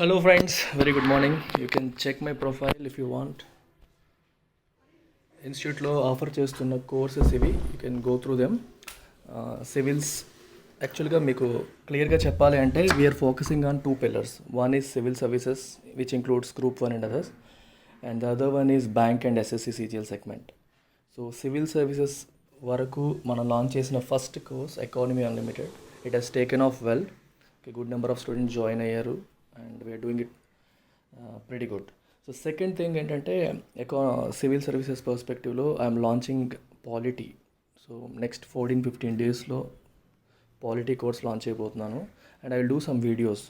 Hello friends, very good morning. You can check my profile if you want. ఇన్స్టిట్యూట్లో offer చేస్తున్న courses ఇవి, you can go through them. Civils యాక్చువల్గా మీకు క్లియర్గా చెప్పాలి అంటే we're focusing on two pillars. One is civil services which includes group 1 and others, and the other one is bank and SSC CGL segment. So civil services వరకు మనం launch చేసిన first course economy unlimited. It has taken off well. Good number of students join అయ్యారు and we're doing it pretty good. So second thing ఏంటంటే civil services పర్స్పెక్టివ్లో I'm launching polity. So next 14-15 డేస్లో polity course launch అయిపోతున్నాను and I will do some videos.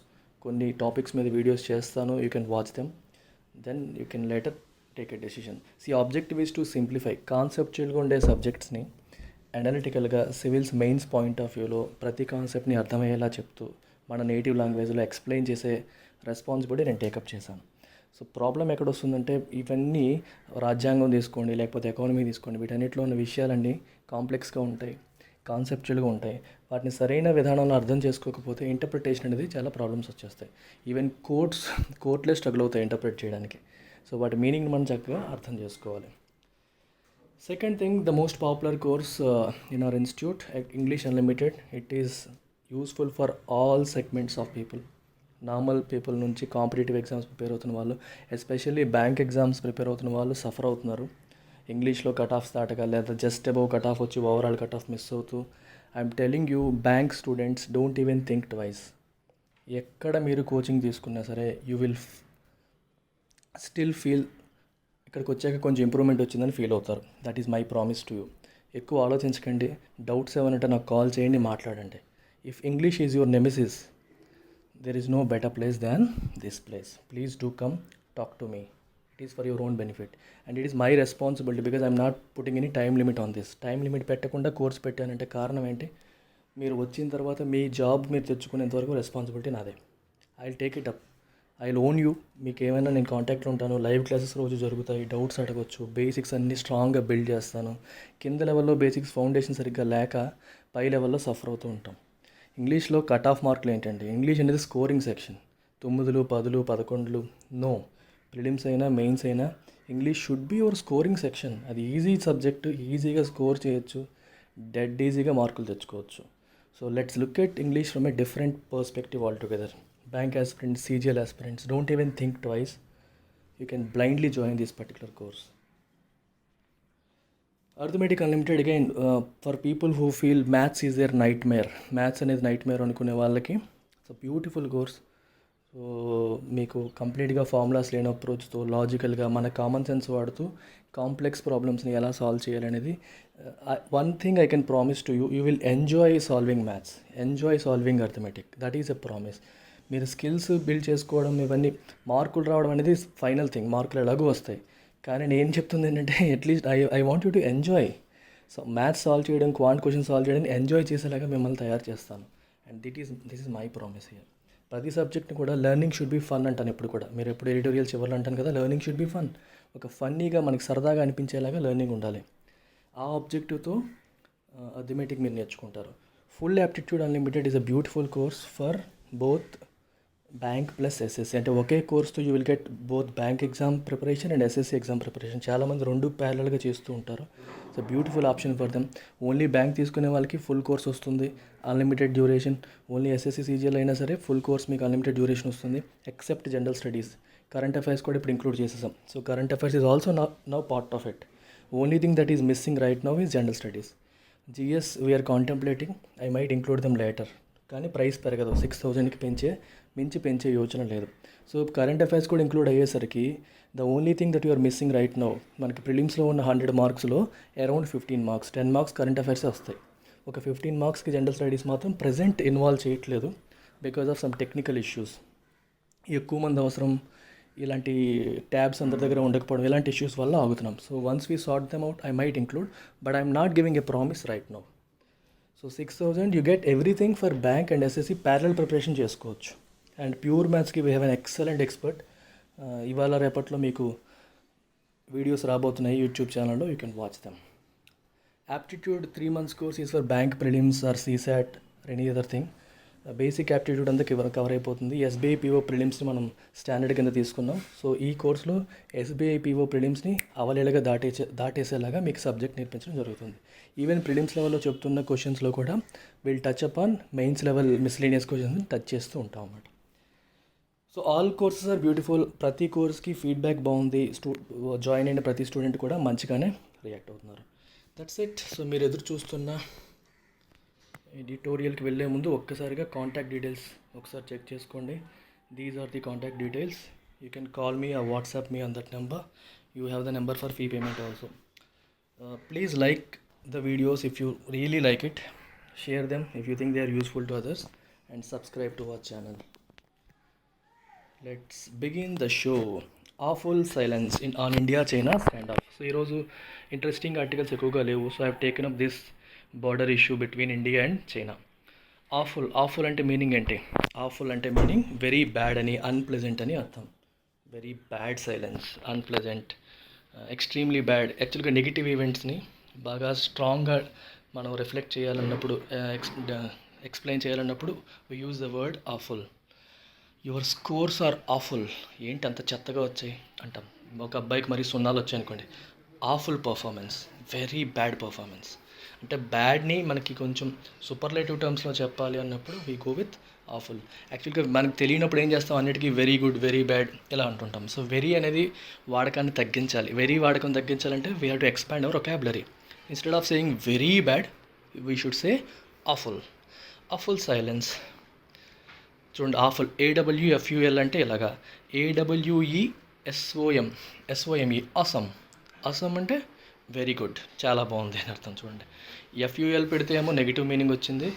కొన్ని topics మీద videos చేస్తాను, you can watch them, then you can later take a decision. Objective is to simplify కాన్సెప్చువల్గా ఉండే సబ్జెక్ట్స్ని అనలిటికల్గా civils mains point of వ్యూలో ప్రతి కాన్సెప్ట్ని అర్థమయ్యేలా చెప్తూ మన నేటివ్ లాంగ్వేజ్లో ఎక్స్ప్లెయిన్ చేసే రెస్పాన్సిబిలిటీ నేను టేకప్ చేశాను. సో ప్రాబ్లం ఎక్కడ వస్తుందంటే ఇవన్నీ రాజ్యాంగం తీసుకోండి, లేకపోతే ఎకానమీ తీసుకోండి, వీటన్నిటిలో ఉన్న విషయాలన్నీ కాంప్లెక్స్గా ఉంటాయి, కాన్సెప్చువల్గా ఉంటాయి. వాటిని సరైన విధానంలో అర్థం చేసుకోకపోతే ఇంటర్ప్రిటేషన్ అనేది చాలా ప్రాబ్లమ్స్ వచ్చేస్తాయి. ఈవెన్ కోర్ట్లే స్ట్రగుల్ అవుతాయి ఇంటర్ప్రిట్ చేయడానికి. సో వాటి మీనింగ్ని మనం చక్కగా అర్థం చేసుకోవాలి. Second thing, the most popular course in our institute, English unlimited. It is useful for all segments of people. Normal people నుంచి కాంపిటేటివ్ ఎగ్జామ్స్ ప్రిపేర్ అవుతున్న వాళ్ళు, ఎస్పెషల్లీ బ్యాంక్ ఎగ్జామ్స్ ప్రిపేర్ అవుతున్న వాళ్ళు సఫర్ అవుతున్నారు. ఇంగ్లీష్లో కట్ ఆఫ్స్ దాటగా లేదా just above cut off వచ్చి overall cut off miss అవుతూ. I'm telling you, bank students don't even think twice. ఎక్కడ మీరు కోచింగ్ తీసుకున్నా సరే యూ విల్ స్టిల్ ఫీల్ ఇక్కడికి వచ్చాక కొంచెం ఇంప్రూవ్మెంట్ వచ్చిందని ఫీల్ అవుతారు. That is my promise to you. ఎక్కువ ఆలోచించకండి, డౌట్స్ ఏమనంటే నాకు కాల్ చేయండి, మాట్లాడండి. If English is your nemesis, there is no better place than this place. Please do come talk to me. It is for your own benefit and it is my responsibility because I am not putting any time limit on this. Time limit పెట్టకుండా course పెట్టానంటే కారణం ఏంటి, మీరు వచ్చిన తర్వాత మీ job మీరు తెచ్చుకునేంత వరకు responsibility నాదే. I will take it up, I will own you. మీకు ఏమైనా నేను కాంటాక్ట్లో ఉంటాను, లైవ్ క్లాసెస్ రోజు జరుగుతాయి, డౌట్స్ అడగవచ్చు, బేసిక్స్ అన్నీ స్ట్రాంగ్గా బిల్డ్ చేస్తాను. కింద లెవెల్లో బేసిక్స్ ఫౌండేషన్ సరిగ్గా లేక పై లెవెల్లో సఫర్ అవుతూ ఉంటాం. ఇంగ్లీష్లో కట్ ఆఫ్ మార్కులు ఏంటంటే, ఇంగ్లీష్ అనేది స్కోరింగ్ సెక్షన్. 9, 10, 11 నో. ప్రిలిమ్స్ అయినా మెయిన్స్ అయినా English should be your scoring section. అది ఈజీ సబ్జెక్ట్, ఈజీగా స్కోర్ చేయొచ్చు, డెడ్ ఈజీగా మార్కులు తెచ్చుకోవచ్చు. So let's look at English from a different perspective all together. Bank aspirants, CGL aspirants, don't even think twice. You can blindly join this particular course. Arithmetic unlimited again for people who feel maths is their nightmare. Maths అనేది nightmare అనుకునే వాళ్ళకి it's a beautiful course. So మీకు కంప్లీట్గా formulas లేని అప్రోచ్తో లాజికల్గా మన common sense వాడుతూ complex ప్రాబ్లమ్స్ని ఎలా సాల్వ్ చేయాలనేది. One thing I can promise to you, you will enjoy solving maths, enjoy solving arithmetic. That is a promise. మీరు స్కిల్స్ బిల్డ్ చేసుకోవడం, ఇవన్నీ మార్కులు రావడం అనేది ఫైనల్ థింగ్. మార్కులు ఎలాగూ వస్తాయి, కానీ నేను చెప్తుంది ఏంటంటే at least I want you to enjoy. So maths solve చేయడం, క్వాంట్ క్వశ్చన్ సాల్వ్ చేయడం ఎంజాయ్ చేసేలాగా మిమ్మల్ని తయారు చేస్తాను. And this is my promise here. ప్రతి సబ్జెక్ట్ని కూడా లెర్నింగ్ షుడ్ బి ఫన్ అంటాను ఎప్పుడు కూడా. మీరు ఎప్పుడు ఎడిటోరియల్ చివరిలో అంటాను కదా, లెర్నింగ్ షుడ్ బి ఫన్. ఒక ఫన్నీగా మనకి సరదాగా అనిపించేలాగా లెర్నింగ్ ఉండాలి. ఆ ఆబ్జెక్టివ్తో అథమెటిక్ మీరు నేర్చుకుంటారు. Full aptitude unlimited is a beautiful course for both bank plus SSC. అంటే ఒకే కోర్స్తో you will get both bank exam preparation and SSC exam preparation. చాలామంది రెండు ప్యారలల్గా చేస్తూ ఉంటారు. So beautiful option for them. Only bank తీసుకునే వాళ్ళకి ఫుల్ కోర్స్ వస్తుంది, unlimited duration. Only SSC CGL అయినా సరే ఫుల్ కోర్స్ మీకు అన్లిమిటెడ్ డ్యూరేషన్ వస్తుంది, except general studies. Current affairs కూడా ఇప్పుడు ఇంక్లూడ్ చేసేసాం. So current affairs is also now part of it. Only thing that is missing right now is general studies. GS we are contemplating, I might include them later. కానీ price పెరగదు, 6,000కి మించి పెంచే యోచన లేదు. సో కరెంట్ అఫైర్స్ కూడా include అయ్యేసరికి the only thing that you are missing right now, మనకి ప్రిలిమ్స్లో ఉన్న 100 మార్క్స్లో అరౌండ్ 15 మార్క్స్, 10 మార్క్స్ కరెంట్ అఫైర్సే వస్తాయి. ఒక 15 మార్క్స్కి జనరల్ స్టడీస్ మాత్రం ప్రజెంట్ ఇన్వాల్వ్ చేయట్లేదు because of some technical issues. ఎక్కువ మంది అవసరం, ఇలాంటి ట్యాబ్స్ అందరి దగ్గర ఉండకపోవడం, ఇలాంటి ఇష్యూస్ వల్ల ఆగుతున్నాం. So once we sort them out I might include, but I'm not giving a promise right now. So 6,000 you get everything for bank and SSC parallel preparation చేసుకోవచ్చు. అండ్ ప్యూర్ మ్యాథ్స్కి we have an excellent expert. ఇవాళ రేపట్లో మీకు videos రాబోతున్నాయి YouTube ఛానల్లో, you can watch them. Aptitude 3 months course is for bank prelims or CSAT or any other thing. Basic aptitude అంతా cover అయిపోతుంది. SBI PO ప్రిలిమ్స్ని మనం standard కింద తీసుకున్నాం. సో ఈ కోర్సులో ఎస్బీఐ పీఓ ప్రిలిమ్స్ని అవలేలుగా దాటేసేలాగా మీకు సబ్జెక్ట్ నేర్పించడం జరుగుతుంది. ఈవెన్ ప్రిలిమ్స్ లెవెల్లో చెప్తున్న క్వశ్చన్స్లో కూడా వీళ్ళు touch up on mains level miscellaneous questions touch చేస్తూ ఉంటాం అన్నమాట. So all courses are beautiful. ప్రతి కోర్స్కి ఫీడ్బ్యాక్ బాగుంది. జాయిన్ అయిన ప్రతి స్టూడెంట్ కూడా మంచిగానే రియాక్ట్ అవుతున్నారు. That's it. సో మీరు ఎదురు చూస్తున్న ఎడిటోరియల్కి వెళ్ళే ముందు ఒక్కసారిగా కాంటాక్ట్ డీటెయిల్స్ ఒకసారి చెక్ చేసుకోండి. These are the contact details. You can call me or WhatsApp me on that number. You have the number for fee payment also. Please like the videos if you really like it. Share them if you think they are useful to others and subscribe to our channel. Let's begin the show. Awful silence on India China stand off. So ఈరోజు interesting articles ఎక్కువగా లేవు. So I have taken up this border issue between India and China. Awful అంటే meaning ఏంటి? Awful అంటే meaning very bad అని, unpleasant అని అర్థం. Very bad silence, unpleasant, extremely bad. యాక్చువల్గా నెగిటివ్ ఈవెంట్స్ని బాగా స్ట్రాంగ్గా మనం రిఫ్లెక్ట్ చేయాలన్నప్పుడు, ఎక్స్ప్లెయిన్ చేయాలన్నప్పుడు we use the word awful. Your scores are awful. ఏంటి అంత చెత్తగా వచ్చాయి అంటాం. ఒక అబ్బాయికి మరి 0 వచ్చాయి అనుకోండి, awful performance, very bad performance. అంటే బ్యాడ్ని మనకి కొంచెం సూపర్లేటివ్ టర్మ్స్లో చెప్పాలి అన్నప్పుడు వీ గో విత్ ఆఫుల్. యాక్చువల్గా మనకు తెలియనప్పుడు ఏం చేస్తాం, అన్నిటికీ వెరీ గుడ్, వెరీ బ్యాడ్ ఇలా అంటుంటాం. సో వెరీ అనేది వాడకాన్ని తగ్గించాలి. వెరీ వాడకం తగ్గించాలంటే we have to expand hour vocabulary. Instead of saying very bad we should say awful. Awful silence. చూడండి, ఆఫుల్ AWFUL అంటే ఇలాగా, AWESOME అసమ్. అసమ్ అంటే వెరీ గుడ్, చాలా బాగుంది అని అర్థం. చూడండి, FUL పెడితే ఏమో నెగిటివ్ మీనింగ్ వచ్చింది,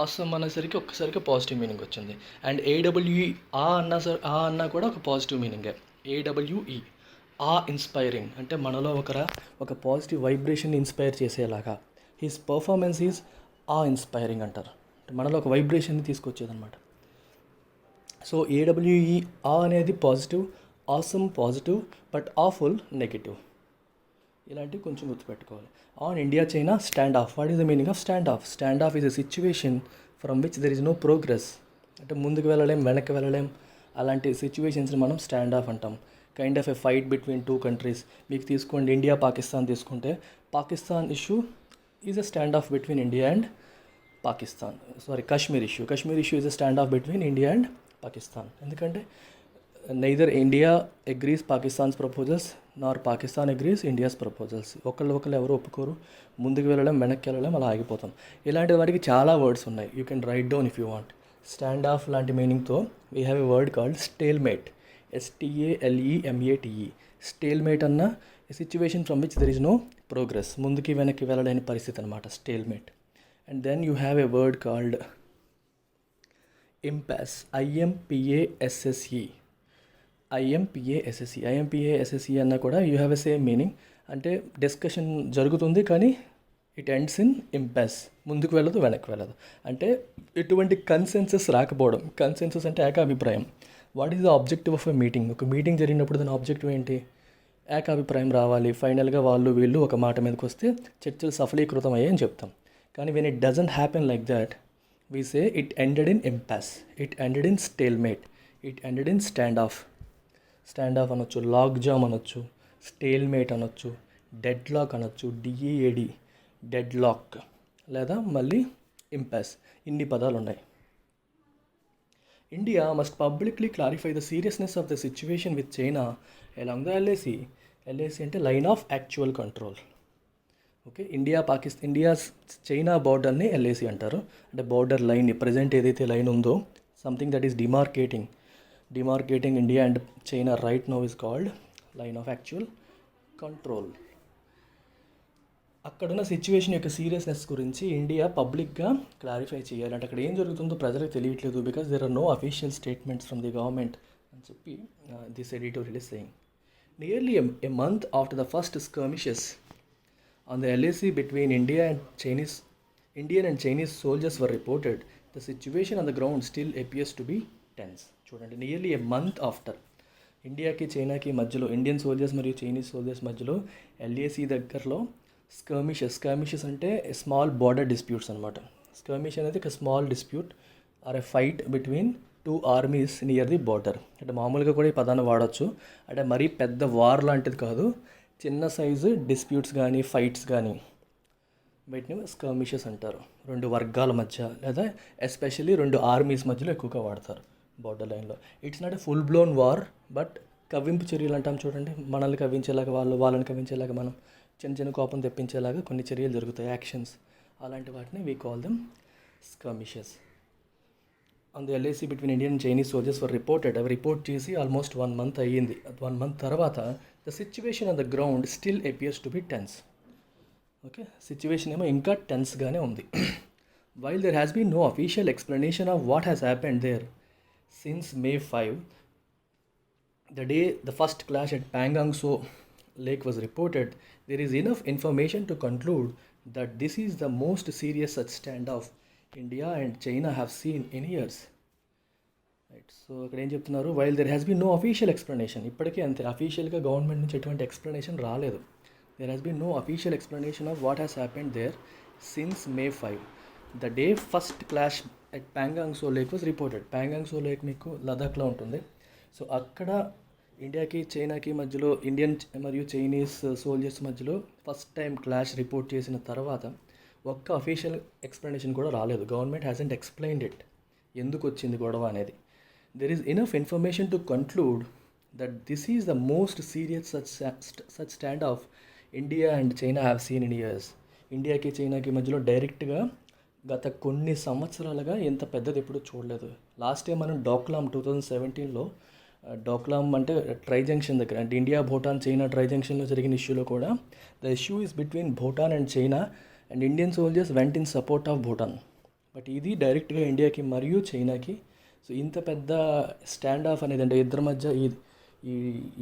అసమ్ అనేసరికి ఒక్కసారిగా పాజిటివ్ మీనింగ్ వచ్చింది. అండ్ AWE అన్నా కూడా ఒక పాజిటివ్ మీనింగే. AWE ఇన్స్పైరింగ్ అంటే మనలో ఒక పాజిటివ్ వైబ్రేషన్ ఇన్స్పైర్ చేసేలాగా. హిస్ పర్ఫార్మెన్స్ ఈజ్ ఇన్స్పైరింగ్ అంటారు. మనలో ఒక వైబ్రేషన్ని తీసుకొచ్చేదన్నమాట. సో AWE అనేది positive, awesome positive, but awful negative. ఇలాంటివి కొంచెం గుర్తుపెట్టుకోవాలి. On India China stand off. What is the meaning of stand off? Stand off is a situation from which there is no progress. అంటే ముందుకు వెళ్ళలేం, వెనక్కి వెళ్ళలేం, అలాంటి సిచ్యువేషన్స్ని మనం స్టాండ్ ఆఫ్ అంటాం. Kind of a fight between 2 countries. మీకు తీసుకోండి, ఇండియా పాకిస్తాన్ తీసుకుంటే, Pakistan issue is a stand off between India and Pakistan. Kashmir issue is a stand off between India and Pakistan. ఎందుకంటే neither India agrees Pakistan's proposals nor Pakistan agrees India's proposals. ఒకళ్ళు ఎవరు ఒప్పుకోరు, ముందుకు వెళ్ళడం, వెనక్కి వెళ్ళడం, అలా ఆగిపోతాం. ఇలాంటి వాటికి చాలా వర్డ్స్ ఉన్నాయి. You can write down if you want. Stand off లాంటి మీనింగ్తో we have a word called stalemate. STALEMATE. Stalemate అన్న a situation from which there is no progress. ముందుకి వెనక్కి వెళ్ళలేని పరిస్థితి అనమాట stalemate. And then you have a word called impasse. IMPASSE అన్న కూడా you have a same meaning. అంటే discussion జరుగుతుంది కానీ ఇట్ ఎండ్స్ ఇన్ ఇంపాస్. ముందుకు వెళ్ళదు, వెనక్కి వెళ్ళదు. అంటే ఎటువంటి కన్సెన్సస్ రాకపోవడం. కన్సెన్సస్ అంటే ఏకాభిప్రాయం. What is the objective of a meeting? ఒక మీటింగ్ జరిగినప్పుడు దాని ఆబ్జెక్టివ్ ఏంటి? ఏకాభిప్రాయం రావాలి. ఫైనల్గా వాళ్ళు వీళ్ళు ఒక మాట మీదకి వస్తే చర్చలు సఫలీకృతం అయ్యాయని చెప్తాం. కానీ when it doesn't happen like that, we say it ended in impasse, it ended in stalemate, it ended in standoff. Standoff అనొచ్చు, లాక్ జామ్ అనొచ్చు, స్టేల్మేట్ అనొచ్చు, డెడ్ లాక్ అనొచ్చు, DEAD డెడ్ లాక్, లేదా మళ్ళీ ఇంపాస్. ఇన్ని పదాలు ఉన్నాయి. India must publicly clarify the seriousness of the situation with China along the LAC. అంటే line of actual control. Okay, India China బార్డర్ని LAC అంటారు. అంటే బార్డర్ లైన్, ప్రజెంట్ ఏదైతే లైన్ ఉందో, something that is demarcating India and China right now is called line of actual control. అక్కడున్న situation యొక్క seriousness గురించి India పబ్లిక్గా క్లారిఫై చేయాలి. అంటే అక్కడ ఏం జరుగుతుందో ప్రజలకు తెలియట్లేదు, because there are no official statements from the government అని చెప్పి this editorial is saying. Nearly a month after the first skirmishes on the LAC between Indian and Chinese soldiers were reported, the situation on the ground still appears to be tense. చూడండి, nearly a month after ఇండియాకి చైనాకి మధ్యలో, Indian soldiers మరియు Chinese soldiers మధ్యలో LAC దగ్గరలో స్కర్మిషెస్ అంటే small border disputes అనమాట. Skirmish అనేది ఒక small dispute. Or a fight between two armies near the border. అంటే మామూలుగా కూడా ఈ పదాన్ని వాడచ్చు, అంటే మరీ పెద్ద వార్ లాంటిది కాదు, చిన్న సైజు డిస్ప్యూట్స్ కానీ ఫైట్స్ కానీ వీటిని స్కర్మిషెస్ అంటారు. రెండు వర్గాల మధ్య లేదా ఎస్పెషల్లీ రెండు ఆర్మీస్ మధ్యలో ఎక్కువగా వాడతారు బార్డర్ లైన్లో. It's not a full blown war, but కవ్వింపు చర్యలు అంటాం చూడండి, మనల్ని కవ్వించేలాగా వాళ్ళని కవ్వించేలాగా, మనం చిన్న చిన్న కోపం తెప్పించేలాగా కొన్ని చర్యలు జరుగుతాయి, యాక్షన్స్. అలాంటి వాటిని we call them skirmishes. On the LAC between Indian and Chinese soldiers were reported. అవి రిపోర్ట్ చేసి ఆల్మోస్ట్ 1 month అయ్యింది. 1 month తర్వాత the situation on the ground still appears to be tense. Okay, situation ఏమో ఇంకా టెన్స్గానే ఉంది. While there has been no official explanation of what has happened there since May 5, the day the first clash at Pangang So Lake was reported, there is enough information to conclude that this is the most serious such standoff India and China have seen in years. Right, so ఇక్కడ ఏం చెప్తున్నారు, while there has been no official explanation. ఇప్పటికీ అంతే, అఫీషియల్గా government నుంచి ఎటువంటి explanation రాలేదు. There has been no official explanation of what has happened there since May 5, the day first clash at Pangong Tso lake was reported. Pangong Tso lake మీకు లదాఖ్లో ఉంటుంది. So అక్కడ ఇండియాకి చైనాకి మధ్యలో, ఇండియన్ మరియు చైనీస్ సోల్జర్స్ మధ్యలో ఫస్ట్ టైం క్లాష్ రిపోర్ట్ చేసిన తర్వాత ఒక్క అఫీషియల్ ఎక్స్ప్లెనేషన్ కూడా రాలేదు. గవర్నమెంట్ హ్యాజెంట్ ఎక్స్ప్లెయిన్డ్ ఇట్, ఎందుకు వచ్చింది గొడవ అనేది. There is enough information to conclude that this is the most serious such stand of India and China have seen in years. ఇండియాకి చైనాకి మధ్యలో డైరెక్ట్గా గత కొన్ని సంవత్సరాలుగా ఎంత పెద్దది ఎప్పుడు చూడలేదు. లాస్ట్ టైం మనం డోక్లాం 2017లో, డోక్లాం అంటే ట్రై జంక్షన్ దగ్గర, అంటే ఇండియా భూటాన్ చైనా ట్రై జంక్షన్లో జరిగిన ఇష్యూలో కూడా the issue is between Bhutan and China and Indian soldiers went in support of Bhutan. But ఇది డైరెక్ట్గా ఇండియాకి మరియు చైనాకి. సో ఇంత పెద్ద స్టాండ్ ఆఫ్ అనేది, అంటే ఇద్దరి మధ్య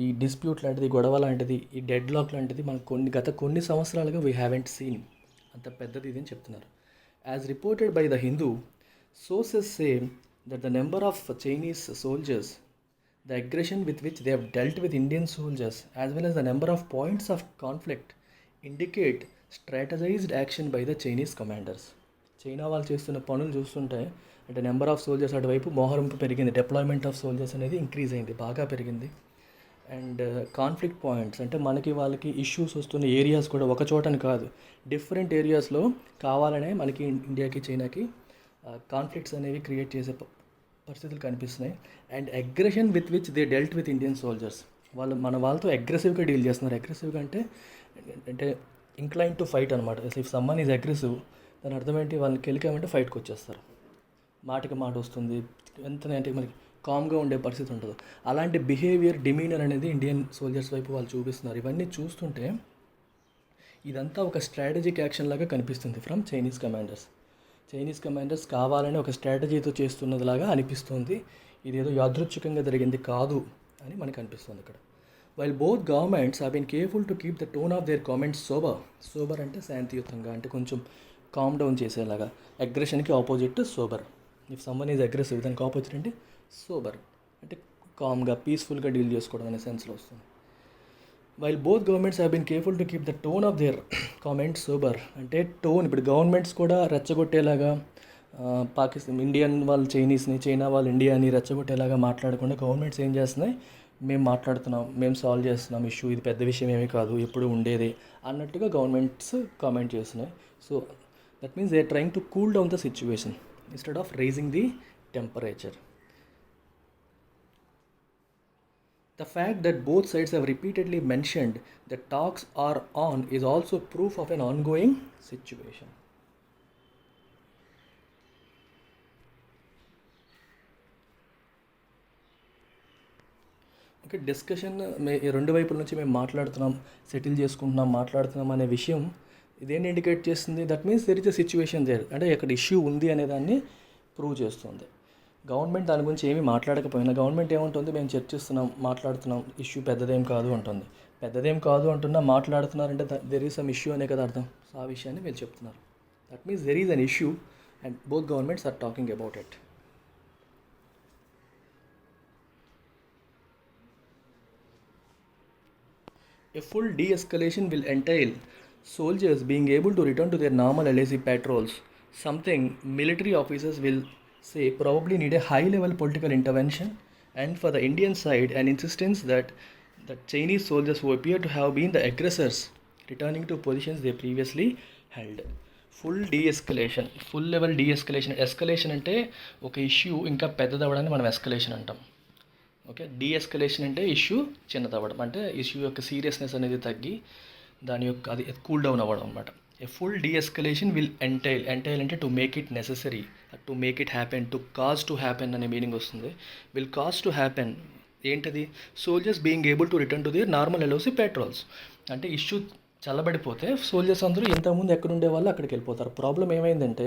ఈ డిస్ప్యూట్ లాంటిది, గొడవ లాంటిది, ఈ డెడ్ లాక్ లాంటిది మనం గత కొన్ని సంవత్సరాలుగా వీ హ్యావెంట్ సీన్. అంత పెద్దది ఇది అని చెప్తున్నారు. As reported by the Hindu, sources say that the number of Chinese soldiers, the aggression with which they have dealt with Indian soldiers, as well as the number of points of conflict, indicate strategized action by the Chinese commanders. China వాళ్ళు చేస్తున్న పనులు చూస్తుంటే, అంటే number of soldiers అటువైపు మోహరింపు పెరిగింది, deployment of soldiers అనేది increase అయింది, బాగా పెరిగింది. అండ్ కాన్ఫ్లిక్ట్ పాయింట్స్, అంటే మనకి వాళ్ళకి ఇష్యూస్ వస్తున్న ఏరియాస్ కూడా ఒక చోటని కాదు, డిఫరెంట్ ఏరియాస్లో కావాలనే మనకి ఇండియాకి చైనాకి కాన్ఫ్లిక్ట్స్ అనేవి క్రియేట్ చేసే పరిస్థితులు కనిపిస్తున్నాయి. And aggression with which they dealt with Indian soldiers, వాళ్ళతో అగ్రెసివ్గా డీల్ చేస్తున్నారు. అగ్రెసివ్గా అంటే ఇంక్లైన్ టు ఫైట్ అనమాట. ఇఫ్ సమ్మన్ ఈజ్ అగ్రెసివ్, దాని అర్థం ఏంటి, వాళ్ళని కెలికామంటే ఫైట్కి వచ్చేస్తారు, మాటకి మాట వస్తుంది, వెంటనే అంటే మనకి కామ్గా ఉండే పరిస్థితి ఉండదు. అలాంటి బిహేవియర్, డిమీనర్ అనేది ఇండియన్ సోల్జర్స్ వైపు వాళ్ళు చూపిస్తున్నారు. ఇవన్నీ చూస్తుంటే ఇదంతా ఒక స్ట్రాటజిక్ యాక్షన్ లాగా కనిపిస్తుంది from Chinese commanders. Chinese commanders కావాలని ఒక స్ట్రాటజీతో చేస్తున్నదిలాగా అనిపిస్తుంది. ఇదేదో యాదృచ్ఛికంగా జరిగింది కాదు అని మనకు అనిపిస్తుంది ఇక్కడ. While both governments have been careful to keep the tone of their comments sober. Sober అంటే శాంతియుతంగా, అంటే కొంచెం కామ్ డౌన్ చేసేలాగా. అగ్రెషన్కి opposite sober. If someone is aggressive, దానికి ఆపోజిట్ అంటే సోబర్, అంటే కామ్గా, పీస్ఫుల్గా డీల్ చేసుకోవడం అనే సెన్స్లో వస్తుంది. While both governments have been careful to keep the tone of their comments sober, అంటే టోన్. ఇప్పుడు గవర్నమెంట్స్ కూడా రెచ్చగొట్టేలాగా, పాకిస్తాన్ ఇండియన్ వాళ్ళు చైనీస్ని, చైనా వాళ్ళు ఇండియాని రెచ్చగొట్టేలాగా మాట్లాడకుండా గవర్నమెంట్స్ ఏం చేస్తున్నాయి, మేము మాట్లాడుతున్నాం, మేము సాల్వ్ చేస్తున్నాం ఇష్యూ, ఇది పెద్ద విషయం ఏమీ కాదు, ఎప్పుడు ఉండేది అన్నట్టుగా గవర్నమెంట్స్ కామెంట్ చేస్తున్నాయి. So that means they are trying to cool down the situation instead of raising the temperature. The fact that both sides have repeatedly mentioned that talks are on is also proof of an ongoing situation. Okay, discussion రెండు వైపుల నుంచి మేము మాట్లాడుతున్నాం, settle మాట్లాడుతున్నాం అనే విషయం ఇదేంటి indicate చేస్తుంది, that means there is a situation there, అంటే ఇక్కడ ఇష్యూ ఉంది అనే దాన్ని ప్రూవ్ చేస్తుంది. గవర్నమెంట్ దాని గురించి ఏమీ మాట్లాడకపోయినా గవర్నమెంట్ ఏముంటుంది, మేము చర్చిస్తున్నాం, మాట్లాడుతున్నాం, ఇష్యూ పెద్దదేం కాదు అంటుంది. పెద్దదేం కాదు అంటున్నా మాట్లాడుతున్నారంటే దెర్ ఈజ్ సమ్ ఇష్యూ అనే కదా అర్థం. సో ఆ విషయాన్ని వీళ్ళు చెప్తున్నారు. That means there is an issue and both governments are talking about it. A full de-escalation will entail soldiers being able to return to their normal LAC patrols, something military officers will say probably need a high level political intervention, and for the Indian side an insistence that the Chinese soldiers who appear to have been the aggressors returning to positions they previously held. Full deescalation, full level deescalation. Escalation అంటే ఒక issue ఇంకా పెద్దదవ్వడాన్ని మనం escalation అంటాం. Okay, deescalation అంటే issue చిన్నదవ్వడం, అంటే issue యొక్క సీరియస్నెస్ అనేది తగ్గి దాని యొక్క అది కూల్ డౌన్ అవ్వడం అనమాట. A full de-escalation will entail అంటే to make it necessary, to make it happen, to cause to happen అనే మీనింగ్ వస్తుంది. విల్ కాజ్ టు హ్యాపెన్ ఏంటది? Soldiers being able to return to their normal LOC patrols. అంటే issue చల్లబడిపోతే soldiers అందరూ ఇంతకుముందు ఎక్కడ ఉండే వాళ్ళు అక్కడికి వెళ్ళిపోతారు. ప్రాబ్లం ఏమైందంటే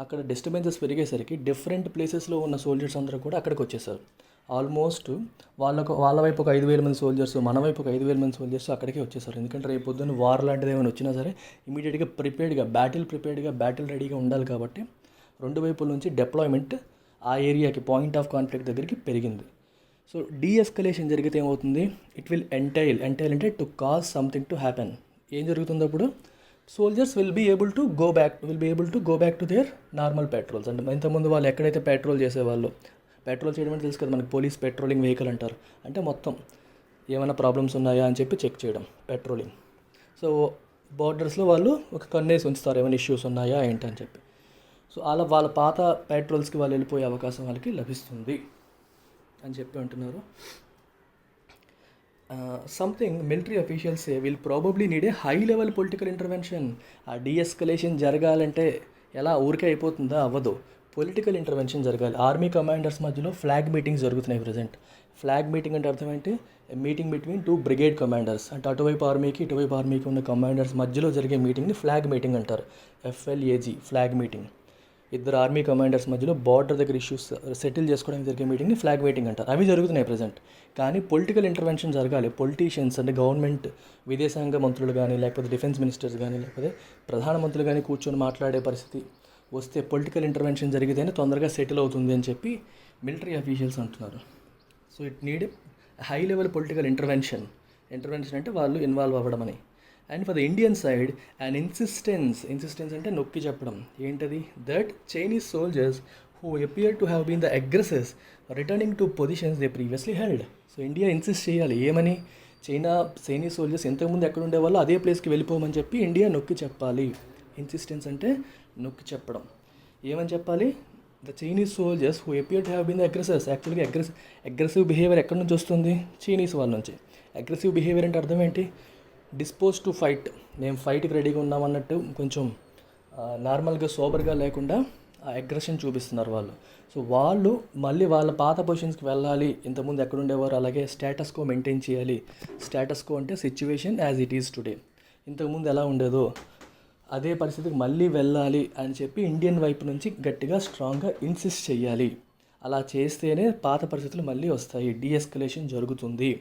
అక్కడ డిస్టర్బెన్సెస్ పెరిగేసరికి డిఫరెంట్ ప్లేసెస్లో ఉన్న సోల్జర్స్ అందరూ కూడా అక్కడికి వచ్చేసారు. ఆల్మోస్ట్ వాళ్ళ వైపు ఒక 5,000 మంది సోల్జర్స్, మన వైపు ఒక 5,000 మంది సోల్జర్స్ అక్కడికే వచ్చేసారు. ఎందుకంటే రేపు పొద్దున్న వార్ లాంటిది ఏమైనా వచ్చినా సరే ఇమీడియట్గా బ్యాటిల్ రెడీగా ఉండాలి. కాబట్టి రెండు వైపుల నుంచి డిప్లాయ్మెంట్ ఆ ఏరియాకి, పాయింట్ ఆఫ్ కాన్ఫ్లిక్ట్ దగ్గరికి పెరిగింది. సో డీఎస్కలేషన్ జరిగితే ఏమవుతుంది? ఇట్ విల్ ఎంటైల్ అంటే to cause something to happen. ఏం జరుగుతుంది అప్పుడు? Soldiers will be able to go back to their normal patrols. అంటే ఇంతకుముందు వాళ్ళు ఎక్కడైతే పెట్రోల్ చేసేవాళ్ళు, పెట్రోల్ చేయడం అంటే తెలుసు కదా మనకి, పోలీస్ పెట్రోలింగ్ వెహికల్ అంటారు. అంటే మొత్తం ఏమైనా ప్రాబ్లమ్స్ ఉన్నాయా అని చెప్పి చెక్ చేయడం, పెట్రోలింగ్. సో బార్డర్స్లో వాళ్ళు ఒక కన్నేసి ఉంచుతారు ఏమైనా ఇష్యూస్ ఉన్నాయా ఏంటని చెప్పి. సో అలా వాళ్ళ పాత పెట్రోల్స్కి వాళ్ళు వెళ్ళిపోయే అవకాశం వాళ్ళకి లభిస్తుంది అని చెప్పి అంటున్నారు. Something military officials say will probably need a high level political intervention. ఆ డీఎస్కలేషన్ జరగాలంటే ఎలా ఊరికే అయిపోతుందా? అవ్వదు. పొలిటికల్ ఇంటర్వెన్షన్ జరగాలి. ఆర్మీ కమాండర్స్ మధ్యలో ఫ్లాగ్ మీటింగ్స్ జరుగుతున్నాయి ప్రజెంట్. ఫ్లాగ్ మీటింగ్ అంటే అర్థం ఏంటి? Meeting between 2 brigade commanders. అంటే అటువైపు ఆర్మీకి ఉన్న కమాండర్స్ మధ్యలో జరిగే మీటింగ్ని ఫ్లాగ్ మీటింగ్ అంటారు. FLAG, flag meeting. ఇద్దరు ఆర్మీ కమాండర్స్ మధ్యలో బార్డర్ దగ్గర ఇష్యూస్ సెటిల్ చేసుకోవడానికి జరిగే మీటింగ్ని ఫ్లాగ్ మీటింగ్ అంటారు. అవి జరుగుతున్నాయి ప్రజెంట్. కానీ పొలిటికల్ ఇంటర్వెన్షన్ జరగాలి. పొలిటీషియన్స్ అంటే గవర్నమెంట్, విదేశాంగ మంత్రులు కానీ, లేకపోతే డిఫెన్స్ మినిస్టర్స్ కానీ, లేకపోతే ప్రధానమంత్రులు కానీ కూర్చొని మాట్లాడే పరిస్థితి వస్తే పొలిటికల్ ఇంటర్వెన్షన్ జరిగితేనే తొందరగా సెటిల్ అవుతుంది అని చెప్పి మిలిటరీ అఫీషియల్స్ అంటున్నారు. So it need high level political intervention అంటే వాళ్ళు ఇన్వాల్వ్ అవ్వడం అని. And for the Indian side and insistence అంటే నొక్కి చెప్పడం. ఏంటది? That Chinese soldiers who appear to have been the aggressors returning to positions they previously held. So India insist చేయాలి. ఏమని? చైనీస్ సోల్జర్స్ ఎంతకుముందు ఎక్కడ ఉండేవాళ్ళు అదే ప్లేస్కి వెళ్ళిపోమని చెప్పి ఇండియా నొక్కి చెప్పాలి. ఇన్సిస్టెన్స్ అంటే నొక్కి చెప్పడం. ఏమని చెప్పాలి? The Chinese soldiers who appear to have been the aggressors. యాక్చువల్గా అగ్రెసివ్ బిహేవియర్ ఎక్కడి నుంచి వస్తుంది? చైనీస్ వాళ్ళ నుంచి. అగ్రెసివ్ బిహేవియర్ అంటే అర్థం ఏంటి? డిస్పోజ్ టు ఫైట్, మేము ఫైట్కి రెడీగా ఉన్నామన్నట్టు కొంచెం నార్మల్గా సోబర్గా లేకుండా ఆ అగ్రెషన్ చూపిస్తున్నారు వాళ్ళు. సో వాళ్ళు మళ్ళీ వాళ్ళ పాత పొజిషన్స్కి వెళ్ళాలి. ఇంతకుముందు ఎక్కడ ఉండేవారు అలాగే స్టేటస్ కో మెయింటైన్ చేయాలి. స్టేటస్ కో అంటే situation as it is today. ఇంతకుముందు ఎలా ఉండేదో అదే పరిస్థితికి మళ్ళీ వెళ్ళాలి అని చెప్పి ఇండియన్ వైపు నుంచి గట్టిగా స్ట్రాంగ్గా ఇన్సిస్ట్ చేయాలి. అలా చేస్తేనే పాత పరిస్థితులు మళ్ళీ వస్తాయి, డీఎస్కలేషన్ జరుగుతుంది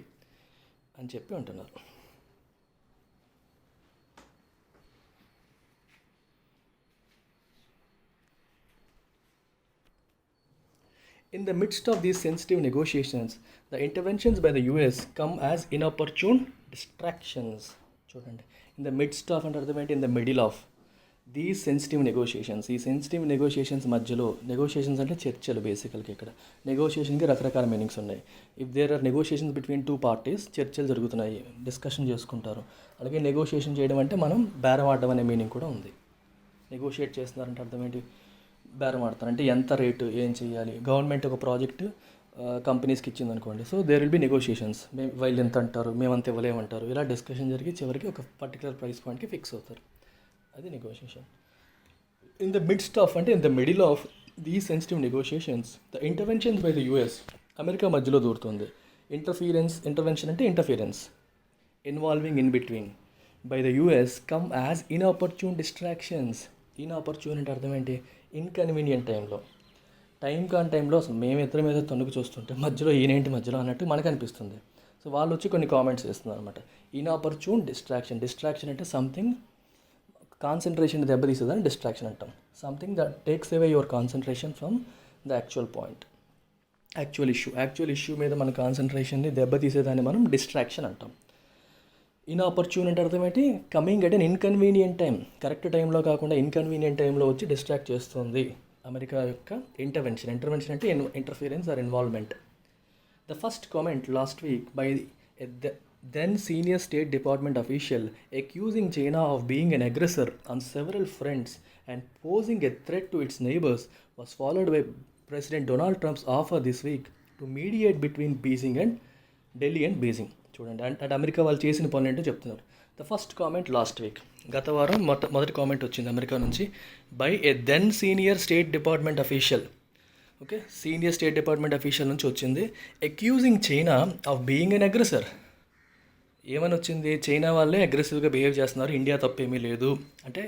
అని చెప్పి అంటున్నారు. In the midst of these sensitive negotiations, the interventions by the US come as inopportune distractions. చూడండి, in the midst of అంటే అర్థం ఏంటి? in the middle of these sensitive negotiations. ఈ సెన్సిటివ్ నెగోషియేషన్స్ మధ్యలో, నెగోషియేషన్స్ అంటే చర్చలు బేసికల్గా. ఇక్కడ నెగోషియేషన్కి రకరకాల మీనింగ్స్ ఉన్నాయి. If there are negotiations between 2 parties, చర్చలు జరుగుతున్నాయి, డిస్కషన్ చేసుకుంటారు. అలాగే నెగోషియేషన్ చేయడం అంటే మనం బేరం ఆడడం అనే మీనింగ్ కూడా ఉంది. నెగోషియేట్ చేస్తున్నారంటే అర్థం ఏంటి? బేరం ఆడతారు. అంటే ఎంత రేటు, ఏం చేయాలి. గవర్నమెంట్ ఒక ప్రాజెక్ట్ కంపెనీస్కి ఇచ్చింది అనుకోండి. So there will be negotiations. వీళ్ళు ఎంత అంటారు, మేమంత ఇవ్వలేమంటారు. ఇలా డిస్కషన్ జరిగి చివరికి ఒక పర్టికులర్ ప్రైస్ పాయింట్కి ఫిక్స్ అవుతారు. అది negotiation. In the midst of అంటే in the middle of these sensitive negotiations the interventions by the US, America మధ్యలో దూరుతుంది. ఇంటర్వెన్షన్ అంటే interference, involving in between by the US come as inopportune distractions. Inopportune అంటే అర్థం ఏంటి? Inconvenient టైంలో అసలు మేమిద్దరం మీద తొనుకు చూస్తుంటే మధ్యలో ఈయనేంటి మధ్యలో అన్నట్టు మనకు అనిపిస్తుంది. సో వాళ్ళు వచ్చి కొన్ని కామెంట్స్ చేస్తున్నారు అనమాట. ఇన్ఆపర్చ్యూన్ డిస్ట్రాక్షన్ అంటే సంథింగ్ కాన్సన్ట్రేషన్ దెబ్బతీసేదని డిస్ట్రాక్షన్ అంటాం. Something that takes away your concentration from the actual point, actual issue మీద మన కాన్సన్ట్రేషన్ని దెబ్బతీసేదాన్ని మనం డిస్ట్రాక్షన్ అంటాం. ఇన్ఆపర్చ్యూన్ అంటే అర్థం ఏంటి? Coming at an inconvenient time. Correct టైంలో కాకుండా ఇన్కన్వీనియంట్ టైంలో వచ్చి డిస్ట్రాక్ట్ చేస్తుంది అమెరికా యొక్క ఇంటర్వెన్షన్ అంటే interference or involvement. The first comment last week by a then senior State Department official accusing China of being an aggressor on several fronts and posing a threat to its neighbors was followed by President Donald Trump's offer this week to mediate between Delhi and Beijing. చూడండి అంటే America వాళ్ళు చేసిన పనులు ఏంటో చెప్తున్నారు. The first comment last week, గత వారం మొదటి కామెంట్ వచ్చింది అమెరికా నుంచి by a then senior state department official. Okay, senior state department official నుంచి వచ్చింది accusing China of being an aggressor. ఏమని వచ్చింది? చైనా వాళ్ళే అగ్రెసివ్గా బిహేవ్ చేస్తున్నారు, ఇండియా తప్పేమీ లేదు అంటే.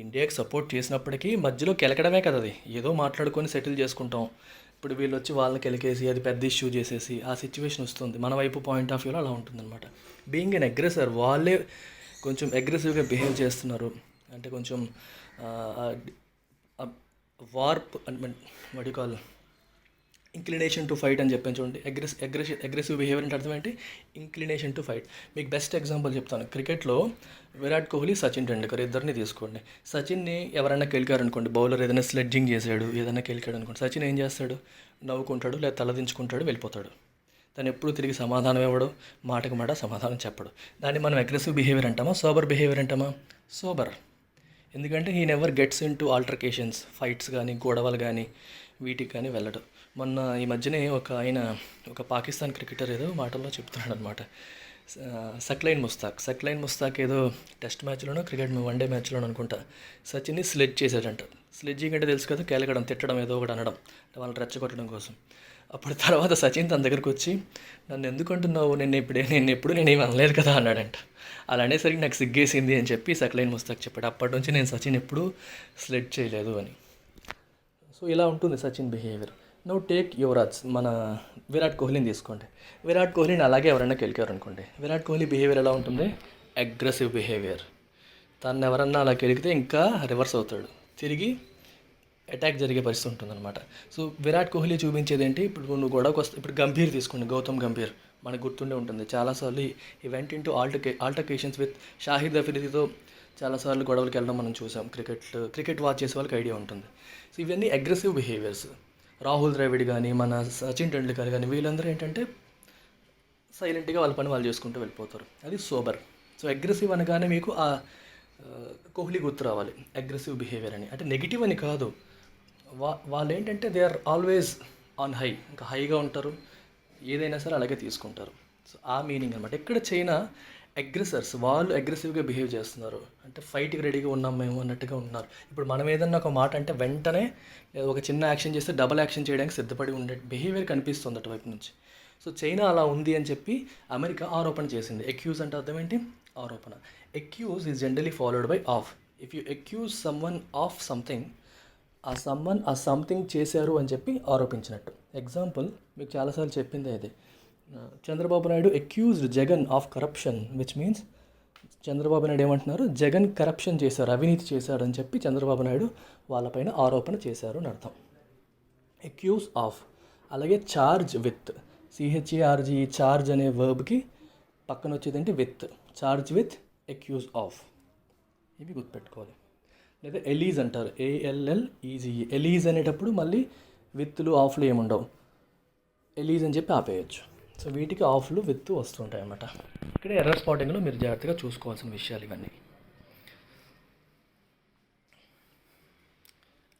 ఇండియాకి సపోర్ట్ చేసినప్పటికీ మధ్యలో కెలకడమే కదా, అది ఏదో మాట్లాడుకొని సెటిల్ చేసుకుంటాం. ఇప్పుడు వీళ్ళు వచ్చి వాళ్ళని కెలికేసి అది పెద్ద ఇష్యూ చేసేసి ఆ సిచ్యువేషన్ వస్తుంది. మన వైపు పాయింట్ ఆఫ్ వ్యూలో అలా ఉంటుందన్నమాట. బీయింగ్ ఎన్ అగ్రెసర్, వాళ్ళే కొంచెం అగ్రెసివ్గా బిహేవ్ చేస్తున్నారు అంటే కొంచెం వార్ప్ అంటే కాల్ ఇంక్లినేషన్ టు ఫైట్ అని చెప్పాను చూడండి. అగ్రెసివ్ బిహేవియర్ అంటే అర్థం ఏంటి? Inclination to fight. మీకు బెస్ట్ ఎగ్జాంపుల్ చెప్తాను. క్రికెట్లో విరాట్ కోహ్లీ, సచిన్ టెండూల్కర్ ఇద్దరిని తీసుకోండి. సచిన్ని ఎవరైనా కెలికారనుకోండి, బౌలర్ ఏదైనా స్లెడ్జింగ్ చేశాడు, ఏదైనా కెలికాడు అనుకోండి, సచిన్ ఏం చేస్తాడు? నవ్వుకుంటాడు, లేదా తలదించుకుంటాడు, వెళ్ళిపోతాడు. తను ఎప్పుడు తిరిగి సమాధానం ఇవ్వడు, మాటకు మాట సమాధానం చెప్పడు. దాన్ని మనం అగ్రెసివ్ బిహేవియర్ అంటామా, సోబర్ బిహేవియర్ అంటామా? సోబర్. ఎందుకంటే he never gets into altercations, fights కానీ గొడవలు కానీ వీటికి కానీ వెళ్ళడు. మొన్న ఈ మధ్యనే ఒక పాకిస్తాన్ క్రికెటర్ ఏదో మాటల్లో చెప్తున్నాడు అనమాట. సక్లైన్ ముస్తాక్ ఏదో టెస్ట్ మ్యాచ్లోనో క్రికెట్ వన్డే మ్యాచ్లోనో అనుకుంటా సచిన్ని స్లెడ్జ్ చేశాడంట. స్లెడ్జింగ్ అంటే తెలుసు కదా, కేలకడం, తిట్టడం, ఏదో ఒకటి అనడం, వాళ్ళని రెచ్చగొట్టడం కోసం. అప్పుడు తర్వాత సచిన్ తన దగ్గరకు వచ్చి నన్ను ఎందుకు అంటున్నావు, నేనేమి అనలేదు కదా అన్నాడంట. అలా అనేసరికి నాకు సిగ్గేసింది అని చెప్పి సక్లైన్ ముస్తాక్ చెప్పాడు. అప్పటి నుంచి నేను సచిన్ ఎప్పుడూ స్లెడ్ చేయలేదు అని. సో ఇలా ఉంటుంది Sachin behaviour. Now take Yuvraj, మన విరాట్ కోహ్లీని తీసుకోండి. విరాట్ కోహ్లీని అలాగే ఎవరైనా కెలికారు అనుకోండి, విరాట్ కోహ్లీ బిహేవియర్ ఎలా ఉంటుంది? Aggressive behaviour. తను ఎవరన్నా అలా కెలికితే ఇంకా రివర్స్ అవుతాడు, తిరిగి అటాక్ జరిగే పరిస్థితి ఉంటుందన్నమాట. సో విరాట్ కోహ్లీ చూపించేది ఏంటి? ఇప్పుడు నువ్వు గొడవకు వస్తే, ఇప్పుడు గంభీర్ తీసుకోండి, గౌతమ్ గంభీర్ మనకు గుర్తుండే ఉంటుంది. చాలాసార్లు ఈవెంట్ ఇంటూ ఆల్టర్కేషన్స్ విత్ షాహిద్ అఫ్రిదితో చాలాసార్లు గొడవలకు వెళ్ళడం మనం చూసాం. క్రికెట్ వాచ్ చేసే వాళ్ళకి ఐడియా ఉంటుంది. సో ఇవన్నీ అగ్రెసివ్ బిహేవియర్స్. రాహుల్ ద్రావిడ్ కానీ, మన సచిన్ టెండూల్కర్ కానీ, వీళ్ళందరూ ఏంటంటే సైలెంట్గా వాళ్ళ పని వాళ్ళు చేసుకుంటూ వెళ్ళిపోతారు. అది సోబర్. సో అగ్రెసివ్ అనగానే మీకు ఆ కోహ్లీ గుర్తు రావాలి, అగ్రెసివ్ బిహేవియర్ అని. అంటే నెగిటివ్ అని కాదు, వాళ్ళు ఏంటంటే they are always on high, ఇంకా హైగా ఉంటారు, ఏదైనా సరే అలాగే తీసుకుంటారు. సో ఆ మీనింగ్ అనమాట. ఇక్కడ చైనా అగ్రెసర్స్, వాళ్ళు అగ్రెసివ్గా బిహేవ్ చేస్తున్నారు అంటే ఫైట్కి రెడీగా ఉన్నాం మేము అన్నట్టుగా ఉన్నారు. ఇప్పుడు మనం ఏదన్నా ఒక మాట అంటే వెంటనే ఒక చిన్న యాక్షన్ చేస్తే డబల్ యాక్షన్ చేయడానికి సిద్ధపడి ఉండే బిహేవియర్ కనిపిస్తుంది అటువైపు నుంచి. సో చైనా అలా ఉంది అని చెప్పి అమెరికా ఆరోపణ చేసింది. అక్యూజ్ అంటే అర్థం ఏంటి? ఆరోపణ. Accuse is generally followed by of. If you accuse someone of something, ఆ సంథింగ్ చేశారు అని చెప్పి ఆరోపించినట్టు. ఎగ్జాంపుల్ మీకు చాలాసార్లు చెప్పిందే ఇది. Chandrababu Naidu accused Jagan of corruption, which means Chandrababu Naidu ఏమంటున్నారు? జగన్ కరప్షన్ చేశారు, అవినీతి చేశాడు అని చెప్పి చంద్రబాబు నాయుడు వాళ్ళపైన ఆరోపణ చేశారు అని అర్థం. Accuse of. అలాగే చార్జ్ విత్, CHARG, చార్జ్ అనే వర్బ్కి పక్కన వచ్చేదంటే with. Charge with, accuse of, ఇవి గుర్తుపెట్టుకోవాలి. లేదా ఎలీజ్ అంటారు, ALLEGE. ఎలీజ్ అనేటప్పుడు మళ్ళీ విత్లు ఆఫ్లు ఏముండవు, ఎలీజ్ అని చెప్పి ఆపేయచ్చు. సో వీటికి ఆఫ్లు విత్ వస్తుంటాయి అన్నమాట. ఇక్కడ ఎర్రర్ స్పాటింగ్లో మీరు జాగ్రత్తగా చూసుకోవాల్సిన విషయాలు ఇవన్నీ.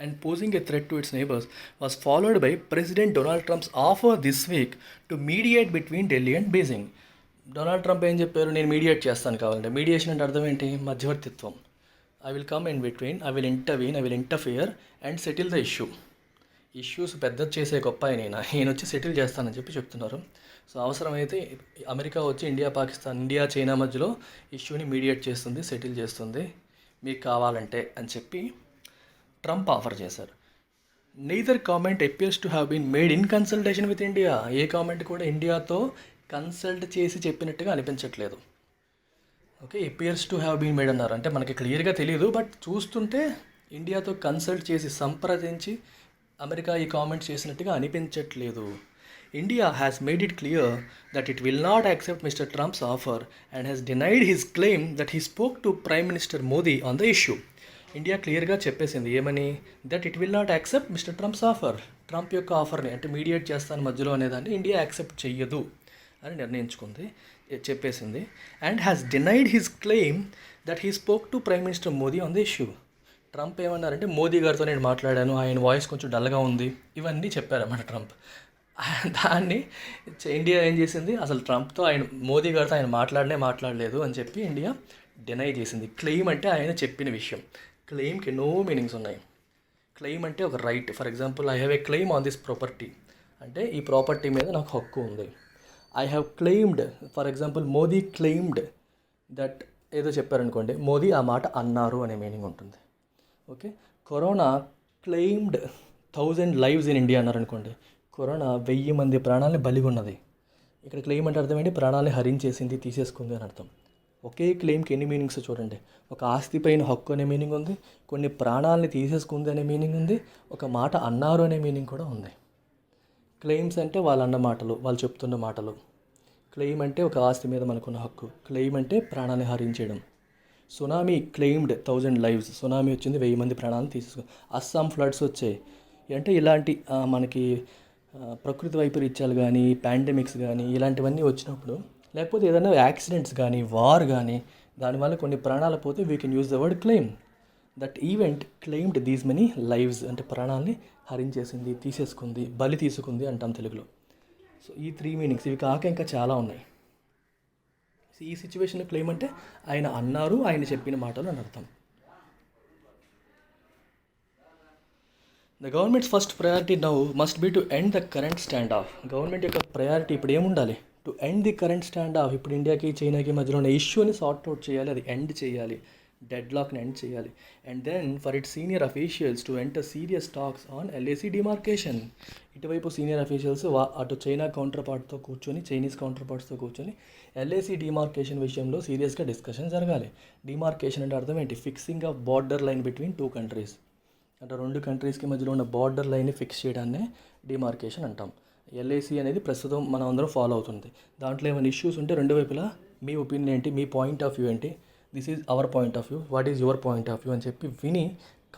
And posing a threat to its neighbors was followed by President Donald Trump's offer this week to mediate between Delhi and Beijing. Donald Trump ఏం చెప్పారు? నేను మీడియేట్ చేస్తాను కావాలంటే. మీడియేషన్ అంటే అర్థం ఏంటి? మధ్యవర్తిత్వం. I will come in between, I will interfere and settle the issues పెద్దది చేసే గొప్ప ఆయన వచ్చి సెటిల్ చేస్తానని చెప్పి చెప్తున్నారు. సో అవసరమైతే అమెరికా వచ్చి ఇండియా చైనా మధ్యలో ఇష్యూని మీడియేట్ చేస్తుంది, సెటిల్ చేస్తుంది మీకు కావాలంటే అని చెప్పి ట్రంప్ ఆఫర్ చేశారు. Neither comment appears to have been made in consultation with India. ఏ కామెంట్ కూడా ఇండియాతో కన్సల్ట్ చేసి చెప్పినట్టుగా అనిపించట్లేదు. Okay, appears to have been made అన్నారు అంటే మనకి క్లియర్గా తెలియదు, బట్ చూస్తుంటే ఇండియాతో కన్సల్ట్ చేసి సంప్రదించి అమెరికా ఈ కామెంట్స్ చేసినట్టుగా అనిపించట్లేదు. India has made it clear that it will not accept mister Trump's offer and has denied his claim that he spoke to prime minister Modi on the issue. India క్లియర్గా చెప్పేసింది ఏమని, that it will not accept mister Trump's offer. Trump యొక్క ఆఫర్ని అంటే mediate చేస్తాను మధ్యలో అనేదాన్ని India accept చెయ్యదు అని నిర్ణయించుకుంది, చెప్పేసింది. And has denied his claim that he spoke to prime minister Modi on the issue. Trump ఏమన్నారంటే మోదీ గారితో నేను మాట్లాడాను, ఆయన వాయిస్ కొంచెం డల్గా ఉంది, ఇవన్నీ చెప్పారన్నమాట ట్రంప్. దాన్ని ఇండియా ఏం చేసింది, అసలు ట్రంప్తో మోదీ గారితో ఆయన మాట్లాడలేదు అని చెప్పి ఇండియా డినై చేసింది. క్లెయిమ్ అంటే ఆయన చెప్పిన విషయం. క్లెయిమ్కి ఎన్నో మీనింగ్స్ ఉన్నాయి. క్లెయిమ్ అంటే ఒక right. For example, I have a claim on this property అంటే ఈ ప్రాపర్టీ మీద నాకు హక్కు ఉంది. I have claimed, for example Modi claimed that ఏదో చెప్పారనుకోండి, మోదీ ఆ మాట అన్నారు అనే మీనింగ్ ఉంటుంది. Okay, corona claimed 1000 lives in India అన్నారనుకోండి, కరోనా 1000 మంది ప్రాణాలని బలిగొన్నది. ఇక్కడ క్లెయిమ్ అంటే అర్థం ఏంటి, ప్రాణాలని హరించేసింది, తీసేసుకుంది అని అర్థం. ఒకే క్లెయిమ్కి ఎన్ని మీనింగ్స్ చూడండి. ఒక ఆస్తిపైన హక్కు అనే మీనింగ్ ఉంది, కొన్ని ప్రాణాలని తీసేసుకుంది అనే మీనింగ్ ఉంది, ఒక మాట అన్నారు అనే మీనింగ్ కూడా ఉంది. క్లెయిమ్స్ అంటే వాళ్ళు అన్న మాటలు, వాళ్ళు చెప్తున్న మాటలు. క్లెయిమ్ అంటే ఒక ఆస్తి మీద మనకున్న హక్కు. క్లెయిమ్ అంటే ప్రాణాన్ని హరించడం. Tsunami claimed 1000 lives. సునామీ వచ్చింది, 1000 మంది ప్రాణాలను తీసేసుకుంది. అస్సాం ఫ్లడ్స్ వచ్చాయి అంటే ఇలాంటి మనకి ప్రకృతి వైపరీత్యాలు కానీ, పాండమిక్స్ కానీ ఇలాంటివన్నీ వచ్చినప్పుడు, లేకపోతే ఏదైనా యాక్సిడెంట్స్ కానీ, వార్ కానీ, దానివల్ల కొన్ని ప్రాణాలు పోతే we can use the word claim. That event claimed these many lives అంటే ప్రాణాలని హరించేసింది, తీసేసుకుంది, బలి తీసుకుంది అంటాం తెలుగులో. సో ఈ 3 మీనింగ్స్, ఇవి కాక ఇంకా చాలా ఉన్నాయి. ఈ సిచ్యువేషన్లో క్లెయిమ్ అంటే ఆయన అన్నారు, ఆయన చెప్పిన మాటలు అని అర్థం. The government's first priority now must be to end the current stand off. Government యొక్క ప్రయారిటీ ఇప్పుడు ఏముండాలి, to end the current stand off. ఇప్పుడు ఇండియాకి చైనాకి మధ్యలో ఉన్న ఇష్యూని సార్ట్ అవుట్ చేయాలి, అది ఎండ్ చేయాలి, డెడ్ లాక్ని ఎండ్ చేయాలి. And then for it senior officials to enter serious talks on LAC demarcation. ఇటువైపు సీనియర్ అఫీషియల్స్ అటు చైనా కౌంటర్ పార్ట్తో కూర్చొని, చైనీస్ కౌంటర్ పార్ట్స్తో కూర్చొని ఎల్ఏసీ డిమార్కేషన్ విషయంలో సీరియస్గా డిస్కషన్ జరగాలి. డిమార్కేషన్ అంటే అర్థం ఏంటి, fixing of border line between 2 countries. అంటే 2 countriesకి మధ్యలో ఉన్న బార్డర్ లైన్ని ఫిక్స్ చేయడాన్నే డిమార్కేషన్ అంటాం. ఎల్ఏసీ అనేది ప్రస్తుతం మనం అందరం ఫాలో అవుతుంది. దాంట్లో ఏమైనా ఇష్యూస్ ఉంటే రెండు వైపులా మీ ఒపీనియన్ ఏంటి, మీ పాయింట్ ఆఫ్ వ్యూ ఏంటి, this is our point of view, what is your point of view అని చెప్పి విని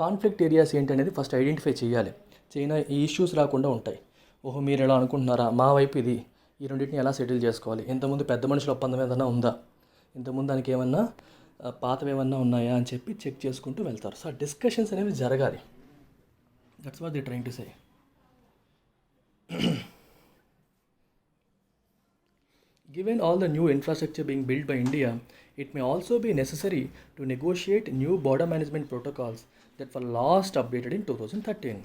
కాన్ఫ్లిక్ట్ ఏరియాస్ ఏంటి అనేది ఫస్ట్ ఐడెంటిఫై చేయాలి. చైనా ఈ ఇష్యూస్ రాకుండా ఉంటాయి. ఓహో మీరు ఎలా అనుకుంటున్నారా, మా వైపు ఇది, ఈ రెండింటిని ఎలా సెటిల్ చేసుకోవాలి, ఇంతకుముందు పెద్ద మనుషుల ఒప్పందం ఏదైనా ఉందా, ఇంతకుముందు దానికి ఏమన్నా పాతవి ఏమన్నా ఉన్నాయా అని చెప్పి చెక్ చేసుకుంటూ వెళ్తారు. సో ఆ డిస్కషన్స్ అనేవి జరగాలి. That's what they trying to say. Given all the new infrastructure being built by India, it may also be necessary to negotiate new border management protocols that were last updated in 2013.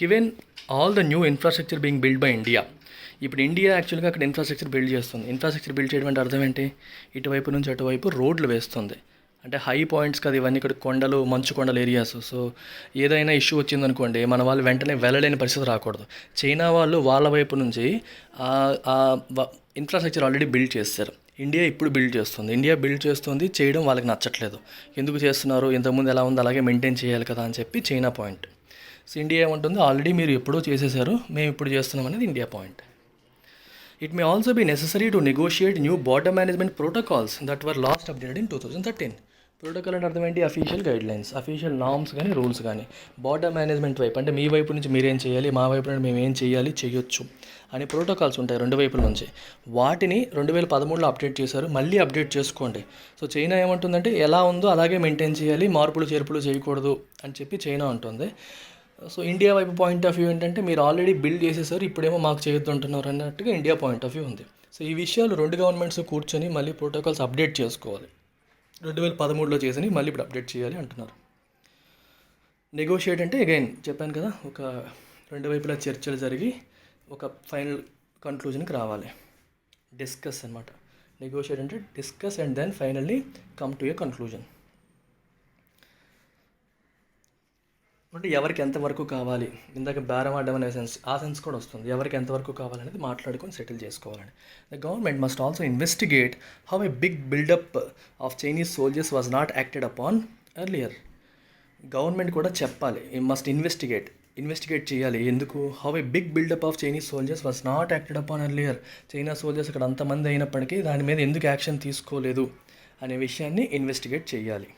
Given all the new infrastructure being built by India, ఇప్పుడు India యాక్చువల్గా అక్కడ infrastructure build చేస్తుంది. Infrastructure build చేయడం అంటే అర్థం ఏంటి, ఇటువైపు నుంచి అటువైపు రోడ్లు వేస్తుంది. అంటే హై పాయింట్స్ కదా ఇవన్నీ, ఇక్కడ కొండలు, మంచు కొండల ఏరియాస్. సో ఏదైనా ఇష్యూ వచ్చిందనుకోండి, మన వాళ్ళు వెంటనే వెళ్ళలేని పరిస్థితి రాకూడదు. చైనా వాళ్ళు వాళ్ళ వైపు నుంచి ఇన్ఫ్రాస్ట్రక్చర్ ఆల్రెడీ బిల్డ్ చేస్తారు. ఇండియా ఇప్పుడు బిల్డ్ చేస్తుంది. ఇండియా బిల్డ్ చేస్తుంది, చేయడం వాళ్ళకి నచ్చట్లేదు. ఎందుకు చేస్తున్నారు, ఇంతకుముందు ఎలా ఉంది అలాగే మెయింటైన్ చేయాలి కదా అని చెప్పి చైనా పాయింట్. సో ఇండియా ఏమంటుంది, ఆల్రెడీ మీరు ఎప్పుడో చేసేసారు, మేము ఇప్పుడు చేస్తున్నాం అనేది India point. It may also be necessary to negotiate new border management protocols that were last updated in 2013. Protocol అంటే అర్థం ఏంటి, అఫీషియల్ గైడ్లైన్స్, అఫీషియల్ నార్మ్స్ కానీ, రూల్స్ కానీ. బార్డర్ మేనేజ్మెంట్ వైపు అంటే మీ వైపు నుంచి మీరేం చేయాలి, మా వైపు నుండి మేము ఏం చేయాలి, చేయొచ్చు అని ప్రోటోకాల్స్ ఉంటాయి రెండు వైపుల నుంచి. వాటిని 2013లో అప్డేట్ చేశారు, మళ్ళీ అప్డేట్ చేసుకోండి. సో చైనా ఏమంటుందంటే ఎలా ఉందో అలాగే మెయింటైన్ చేయాలి, మార్పులు చేర్పులు చేయకూడదు అని చెప్పి చైనా ఉంటుంది. సో ఇండియా వైపు పాయింట్ ఆఫ్ వ్యూ ఏంటంటే మీరు ఆల్రెడీ బిల్డ్ చేసేసారు, ఇప్పుడేమో మాకు చేయొద్దు అంటున్నారు అన్నట్టుగా ఇండియా పాయింట్ ఆఫ్ వ్యూ ఉంది. సో ఈ విషయాలు రెండు గవర్నమెంట్స్ కూర్చొని మళ్ళీ ప్రోటోకాల్స్ అప్డేట్ చేసుకోవాలి. 2013లో చేసి మళ్ళీ ఇప్పుడు అప్డేట్ చేయాలి అంటున్నారు. నెగోషియేట్ అంటే అగైన్ చెప్పాను కదా, ఒక రెండు వైపులా చర్చలు జరిగి ఒక ఫైనల్ కన్క్లూజన్కి రావాలి. డిస్కస్ అనమాట. నెగోషియేట్ అంటే discuss and then finally come to a conclusion. అంటే ఎవరికి ఎంతవరకు కావాలి, ఇందాక బేరం ఆడడం అనే సెన్స్, ఆ సెన్స్ కూడా వస్తుంది. ఎవరికి ఎంతవరకు కావాలనేది మాట్లాడుకొని సెటిల్ చేసుకోవాలని. The government must also investigate how a big buildup of Chinese soldiers was not acted upon earlier. Government కూడా చెప్పాలి, మస్ట్ ఇన్వెస్టిగేట్ ఇన్వెస్టిగేట్ చేయాలి. ఎందుకు? How a big buildup of Chinese soldiers was not acted upon earlier. China soldiers అక్కడ అంతమంది అయినప్పటికీ దాని మీద ఎందుకు యాక్షన్ తీసుకోలేదు అనే విషయాన్ని ఇన్వెస్టిగేట్ చేయాలి.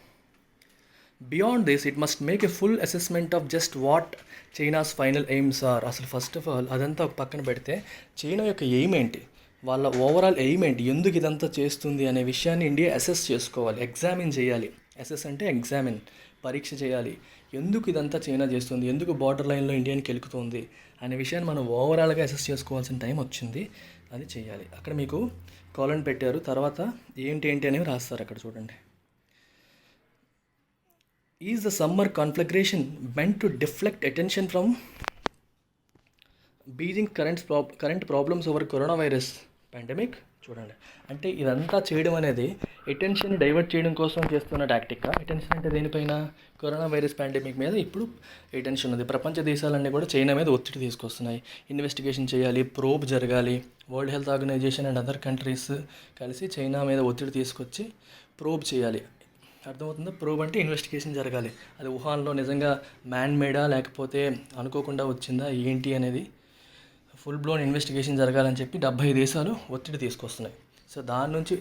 Beyond this it must make a full assessment of just what China's final aims are. అసలు ఫస్ట్ ఆఫ్ ఆల్ అదంతా ఒక పక్కన పెడితే చైనా యొక్క ఎయిమ్ ఏంటి, వాళ్ళ ఓవరాల్ ఎయిమ్ ఏంటి, ఎందుకు ఇదంతా చేస్తుంది అనే విషయాన్ని ఇండియా అసెస్ చేసుకోవాలి, ఎగ్జామిన్ చేయాలి. అసెస్ అంటే ఎగ్జామిన్, పరీక్ష చేయాలి. ఎందుకు ఇదంతా చైనా చేస్తుంది, ఎందుకు బార్డర్ లైన్లో ఇండియాని కెలుకుతుంది అనే విషయాన్ని మనం ఓవరాల్గా అసెస్ చేసుకోవాల్సిన టైం వచ్చింది. అది చేయాలి. అక్కడ మీకు కాలన్ పెట్టారు, తర్వాత ఏంటి అనేవి రాస్తారు అక్కడ చూడండి. Is the summer conflagration meant to deflect attention from Beijing current problems over corona virus pandemic. చూడండి, అంటే ఇదంతా చేయడం అనేది అటెన్షన్ డైవర్ట్ చేయడం కోసం చేస్తున్న టాక్టిక్. అటెన్షన్ అంటే దేనిపైన? కరోనా వైరస్ పాండమిక్ మీద ఇప్పుడు అటెన్షన్ ఉంది. ప్రపంచ దేశాలన్నీ కూడా చైనా మీద ఒత్తిడి తీసుకొస్తున్నాయి. ఇన్వెస్టిగేషన్ చేయాలి, ప్రోబ్ జరగాలి. World Health Organization and other countries కలిసి చైనా మీద ఒత్తిడి తీసుకొచ్చి ప్రోబ్ చేయాలి. అర్థమవుతుందా? ప్రోబ్ అంటే ఇన్వెస్టిగేషన్ జరగాలి. అది వుహాన్లో నిజంగా మ్యాన్ మేడా లేకపోతే అనుకోకుండా వచ్చిందా ఏంటి అనేది ఫుల్ బ్లోన్ ఇన్వెస్టిగేషన్ జరగాలని చెప్పి 70 దేశాలు ఒత్తిడి తీసుకొస్తున్నాయి. సో దాని నుంచి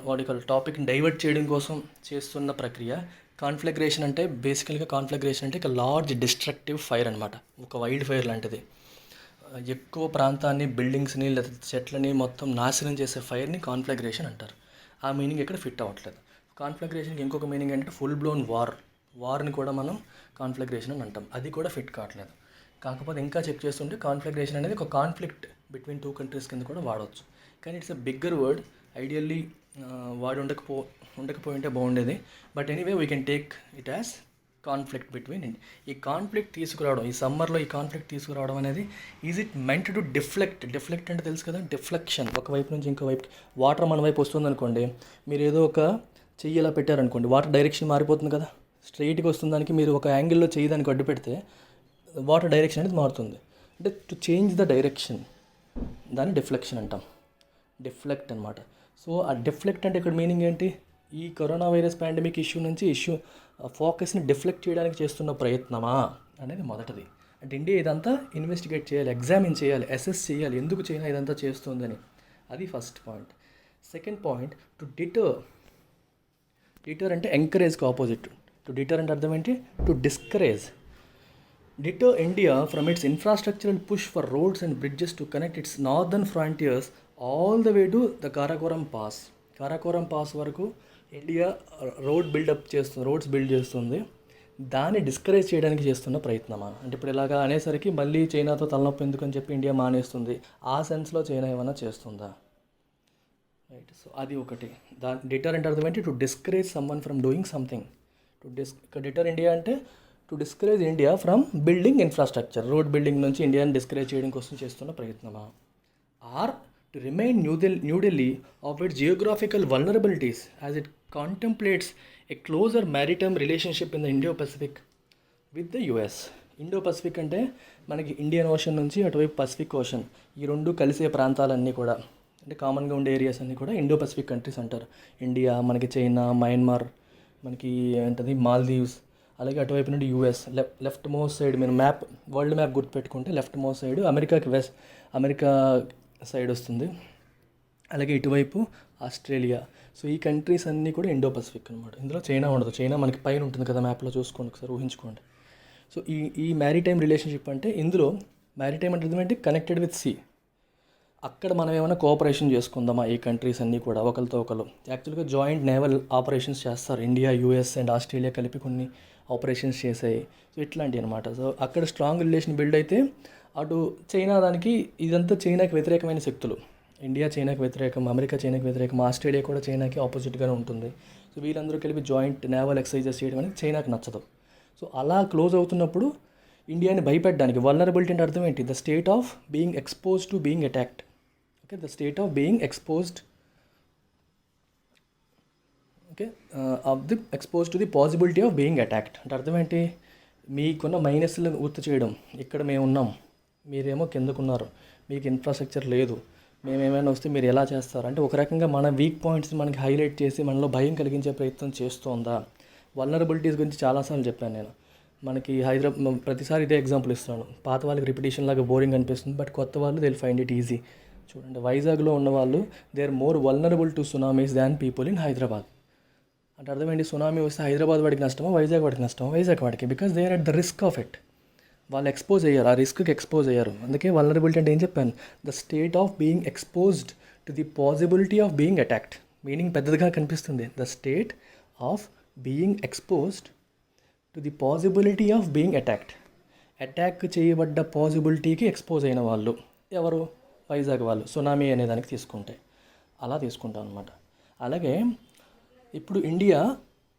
వాటి టాపిక్ని డైవర్ట్ చేయడం కోసం చేస్తున్న ప్రక్రియ కాన్ఫ్లగ్రేషన్. అంటే బేసికల్గా కాన్ఫ్లగ్రేషన్ అంటే ఒక లార్జ్ డిస్ట్రక్టివ్ ఫైర్ అనమాట, ఒక వైల్డ్ ఫైర్ లాంటిది. ఎక్కువ ప్రాంతాన్ని, బిల్డింగ్స్ని లేదా చెట్లని మొత్తం నాశనం చేసే ఫైర్ని కాన్ఫ్లగ్రేషన్ అంటారు. ఆ మీనింగ్ ఇక్కడ ఫిట్ అవ్వట్లేదు. కాన్ఫ్లగ్రేషన్కి ఇంకొక మీనింగ్ ఏంటంటే ఫుల్ బ్లోన్ వార్ని కూడా మనం కాన్ఫ్లగ్రేషన్ అని అంటాం. అది కూడా ఫిట్ కావట్లేదు. కాకపోతే ఇంకా చెక్ చేస్తుంటే కాన్ఫ్లగ్రేషన్ అనేది ఒక కాన్ఫ్లిక్ట్ బిట్వీన్ 2 కంట్రీస్ కింద కూడా వాడవచ్చు. కానీ it's a bigger word. Ideally వాడి ఉండకపోయింటే బాగుండేది. But anyway we can take it as conflict between. ఈ కాన్ఫ్లిక్ట్ తీసుకురావడం, ఈ సమ్మర్లో ఈ కాన్ఫ్లిక్ట్ తీసుకురావడం అనేది is it meant to deflect అంటే తెలుసు కదా, డిఫ్లెక్షన్. ఒకవైపు నుంచి ఇంకో వైపు వాటర్ మన వైపు వస్తుంది అనుకోండి, మీరు ఏదో ఒక చెయ్యి ఇలా పెట్టారనుకోండి, వాటర్ డైరెక్షన్ మారిపోతుంది కదా. స్ట్రైట్గా వస్తుంది దానికి, మీరు ఒక యాంగిల్లో చెయ్యి దానికి అడ్డు పెడితే వాటర్ డైరెక్షన్ అనేది మారుతుంది. అంటే టు చేంజ్ ద డైరెక్షన్, దాన్ని డిఫ్లెక్షన్ అంటాం. డిఫ్లెక్ట్ అనమాట. సో ఆ డిఫ్లెక్ట్ అంటే ఇక్కడ మీనింగ్ ఏంటి? ఈ కరోనా వైరస్ పాండమిక్ ఇష్యూ ఫోకస్ని డిఫ్లెక్ట్ చేయడానికి చేస్తున్న ప్రయత్నమా అనేది మొదటిది. అంటే ఇండియా ఇదంతా ఇన్వెస్టిగేట్ చేయాలి, ఎగ్జామిన్ చేయాలి, అసెస్ చేయాలి, ఎందుకు చైనా ఇదంతా చేస్తుందని. అది first point. Second point, to deter అంటే ఎంకరేజ్కి ఆపోజిట్. టు డిటర్ అంటే అర్థం ఏంటి? To discourage. Deter India from its infrastructural push for roads and bridges to connect its northern frontiers all the way to the Karakoram Pass. Karakoram Pass వరకు India roads build చేస్తుంది. దాన్ని discourage చేయడానికి చేస్తున్న ప్రయత్నమా అంటే ఇప్పుడు ఇలాగా అనేసరికి మళ్ళీ చైనాతో తలనొప్పి ఎందుకని చెప్పి ఇండియా మానేస్తుంది, ఆ సెన్స్లో చైనా ఏమైనా చేస్తుందా? రైట్. సో అది ఒకటి. డిటర్ అంటే అర్థం ఏంటి? To discourage someone from doing something. Deter India అంటే to discourage India from building infrastructure. Road building నుంచి ఇండియాని డిస్కరేజ్ చేయడం కోసం చేస్తున్న ప్రయత్నమా? Or to remind New Delhi of its geographical vulnerabilities as it contemplates a closer maritime relationship in the Indo Pacific with the US. Indo Pacific అంటే మనకి Indian ocean నుంచి అటువైపు పసిఫిక్ ఓషన్, ఈ రెండు కలిసే ప్రాంతాలన్నీ కూడా, అంటే కామన్గా ఉండే ఏరియాస్ అన్నీ కూడా ఇండో పసిఫిక్ కంట్రీస్ అంటారు. ఇండియా, మనకి చైనా, మయన్మార్, మనకి ఏంటది మాల్దీవ్స్, అలాగే అటువైపు నుండి యూఎస్. లెఫ్ట్ మోస్ట్ సైడ్ మీరు వరల్డ్ మ్యాప్ గుర్తుపెట్టుకుంటే left most side America side వస్తుంది. అలాగే ఇటువైపు ఆస్ట్రేలియా. సో ఈ కంట్రీస్ అన్నీ కూడా ఇండో పసిఫిక్ అనమాట. ఇందులో చైనా ఉండదు. చైనా మనకి పైన ఉంటుంది కదా మ్యాప్లో, చూసుకోండి ఒకసారి, ఊహించుకోండి. సో ఈ మ్యారిటైమ్ రిలేషన్షిప్ అంటే ఇందులో మ్యారిటైమ్ అంటే ఏంటంటే కనెక్టెడ్ విత్ సీ. అక్కడ మనం ఏమైనా కోఆపరేషన్ చేసుకుందామా ఈ కంట్రీస్ అన్నీ కూడా ఒకరితో ఒకరు. యాక్చువల్గా జాయింట్ నేవల్ ఆపరేషన్స్ చేస్తారు. ఇండియా, యూఎస్ అండ్ ఆస్ట్రేలియా కలిపి కొన్ని ఆపరేషన్స్ చేసాయి. సో ఇట్లాంటివి అనమాట. సో అక్కడ స్ట్రాంగ్ రిలేషన్ బిల్డ్ అయితే అటు చైనా దానికి, ఇదంతా చైనాకి వ్యతిరేకమైన శక్తులు. ఇండియా చైనాకి వ్యతిరేకం, అమెరికా చైనాకి వ్యతిరేకం, ఆస్ట్రేలియా కూడా చైనాకి ఆపోజిట్గానే ఉంటుంది. సో వీళ్ళందరూ కలిపి జాయింట్ నేవల్ ఎక్సర్సైజెస్ చేయడం అనేది చైనాకి నచ్చదు. సో అలా క్లోజ్ అవుతున్నప్పుడు ఇండియాని భయపెట్టడానికి, వల్నరబిలిటీ అంటే అర్థం ఏంటి? The state of being expose to being attacked. Okay, the state of being exposed, okay, expose to the possibility of being attacked. అంటే అర్థం ఏంటి? మీకున్న మైనస్లను గుర్తు చేయడం. ఇక్కడ మేము ఉన్నాం, మీరేమో కిందకున్నారు, మీకు ఇన్ఫ్రాస్ట్రక్చర్ లేదు, మేమేమైనా వస్తే మీరు ఎలా చేస్తారు అంటే ఒక రకంగా మన వీక్ పాయింట్స్ని మనకి హైలైట్ చేసి మనలో భయం కలిగించే ప్రయత్నం చేస్తోందా? వల్నరబిలిటీస్ గురించి చాలాసార్లు చెప్పాను నేను. మనకి హైదరాబాద్ ప్రతిసారి ఇదే ఎగ్జాంపుల్ ఇస్తున్నాను. పాత వాళ్ళకి రిపిటేషన్ లాగా బోరింగ్ అనిపిస్తుంది, బట్ కొత్త వాళ్ళు they will find it easy. చూడండి, వైజాగ్లో ఉన్న వాళ్ళు they are more vulnerable to tsunamis than people in Hyderabad. అంటే అర్థమైంది, సునామీ వస్తే హైదరాబాద్ వాడికి నష్టమా, వైజాగ్ వాడికి నష్టమా? వైజాగ్ వాడికి, because they are at the risk of it. వాళ్ళు ఎక్స్పోజ్ అయ్యారు, ఆ రిస్క్కి ఎక్స్పోజ్ అయ్యారు. అందుకే వల్నరబిలిటీ అంటే ఏం చెప్పాను, the state of being exposed to the possibility of being attacked. Meaning పెద్దదిగా కనిపిస్తుంది, the state of being exposed to the possibility of being attacked. Attack చేయబడ్డ పాసిబిలిటీకి ఎక్స్పోజ్ అయిన వాళ్ళు ఎవరు? వైజాగ్ వాళ్ళు. సునామీ అనే దానికి తీసుకుంటే అలా తీసుకుంటాం అనమాట. అలాగే ఇప్పుడు ఇండియా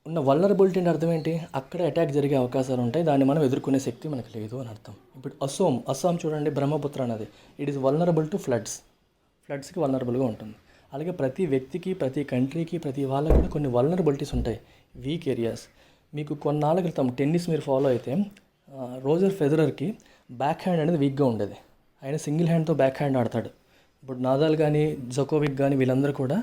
ఉన్న వల్నరబిలిటీ అంటే అర్థం ఏంటి? అక్కడ అటాక్ జరిగే అవకాశాలు ఉంటాయి, దాన్ని మనం ఎదుర్కొనే శక్తి మనకు లేదు అని అర్థం. ఇప్పుడు అస్సాం చూడండి, బ్రహ్మపుత్ర నది, ఇట్ ఈస్ వల్నరబుల్ టు ఫ్లడ్స్కి వల్నరబుల్గా ఉంటుంది. అలాగే ప్రతి వ్యక్తికి, ప్రతి కంట్రీకి, ప్రతి వాళ్ళకి కూడా కొన్ని వల్నరబిలిటీస్ ఉంటాయి, వీక్ ఏరియాస్. మీకు కొన్నాళ్ళ క్రితం టెన్నిస్ మీరు ఫాలో అయితే రోజర్ ఫెదరర్కి బ్యాక్ హ్యాండ్ అనేది వీక్గా ఉండేది, ఆయన సింగిల్ హ్యాండ్తో బ్యాక్ హ్యాండ్ ఆడతాడు. ఇప్పుడు నాదాల్ కానీ జోకోవిక్ కానీ వీళ్ళందరూ కూడా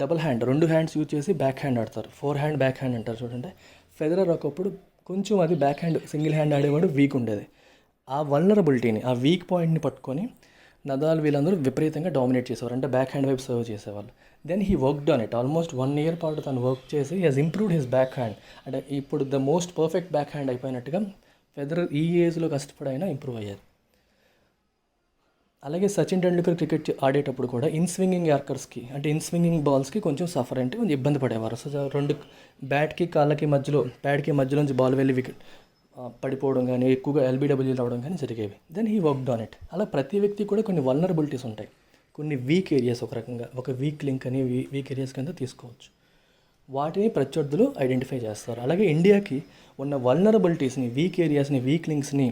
డబుల్ హ్యాండ్, 2 హ్యాండ్స్ యూజ్ చేసి బ్యాక్ హ్యాండ్ ఆడతారు, 4 హ్యాండ్ బ్యాక్ హ్యాండ్ అంటారు. చూడండి, ఫెదరర్ ఒకప్పుడు కొంచెం అది బ్యాక్ హ్యాండ్ సింగిల్ హ్యాండ్ ఆడేవాడు, వీక్ ఉండేది. ఆ వల్నరబిలిటీని, ఆ వీక్ పాయింట్ని పట్టుకొని నదాల్ వీళ్ళందరూ విపరీతంగా డామినేట్ చేసేవారు, అంటే బ్యాక్ హ్యాండ్ వైపు సర్వ్ చేసేవాళ్ళు. Then he worked on it, almost 1 year పాటు తను వర్క్ చేసి he has improved his back hand. అంటే ఇప్పుడు the most perfect back hand అయిపోయినట్టుగా ఫెదరర్ ఈ ఏజ్లో కష్టపడైనా ఇంప్రూవ్ అయ్యారు. అలాగే సచిన్ టెండూల్కర్ క్రికెట్ ఆడేటప్పుడు కూడా ఇన్స్వింగింగ్ యార్కర్స్కి, అంటే ఇన్స్వింగింగ్ బాల్స్కి కొంచెం సఫర్ అంటే కొంచెం ఇబ్బంది పడేవారు. సో 2 బ్యాట్కి కాళ్ళకి మధ్యలో, ప్యాడ్కి మధ్యలోంచి బాల్ వెళ్ళి వికెట్ పడిపోవడం కానీ, ఎక్కువగా ఎల్బీడబ్ల్యూ రావడం కానీ జరిగేవి. Then he worked on it. అలా ప్రతి వ్యక్తికి కూడా కొన్ని వల్నరబిలిటీస్ ఉంటాయి, కొన్ని వీక్ ఏరియాస్, ఒక రకంగా ఒక వీక్ లింక్ అని వీక్ ఏరియాస్ కింద తీసుకోవచ్చు. వాటిని ప్రత్యర్థులు ఐడెంటిఫై చేస్తారు. అలాగే ఇండియాకి ఉన్న వల్నరబిలిటీస్ని, వీక్ ఏరియాస్ని, వీక్ లింక్స్ని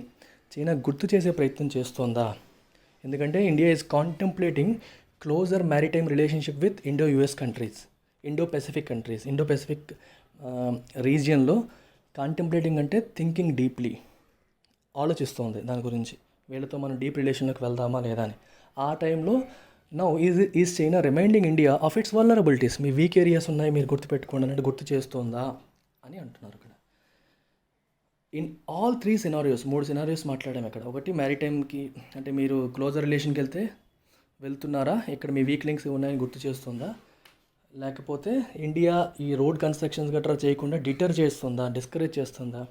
చైనా గుర్తు చేసే ప్రయత్నం చేస్తోందా? ఎందుకంటే India is contemplating closer maritime relationship with Indo US countries, Indo Pacific countries. Indo Pacific రీజియన్లో కాంటెంప్లేటింగ్ అంటే థింకింగ్ డీప్లీ, ఆలోచిస్తోంది దాని గురించి, వీళ్ళతో మనం డీప్ రిలేషన్లోకి వెళ్దామా లేదా అని. ఆ టైంలో now is China reminding India of it's vulnerabilities. Me weak areas ఉన్నాయి, మీరు గుర్తుపెట్టుకోండి అన్నట్టు గుర్తు చేస్తోందా అని అంటున్నారు ఇక్కడ. ఇన్ ఆల్ 3 సినారియోస్, 3 సినారియోస్ మాట్లాడాము ఇక్కడ. ఒకటి మ్యారిటైమ్కి, అంటే మీరు క్లోజర్ రిలేషన్కి వెళ్తున్నారా, ఇక్కడ మీ వీక్ లింక్స్ ఉన్నాయని గుర్తు చేస్తుందా, లేకపోతే ఇండియా ఈ రోడ్ కన్స్ట్రక్షన్స్ గట్రా చేయకుండా డిటర్ చేస్తుందా, డిస్కరేజ్ చేస్తుందా,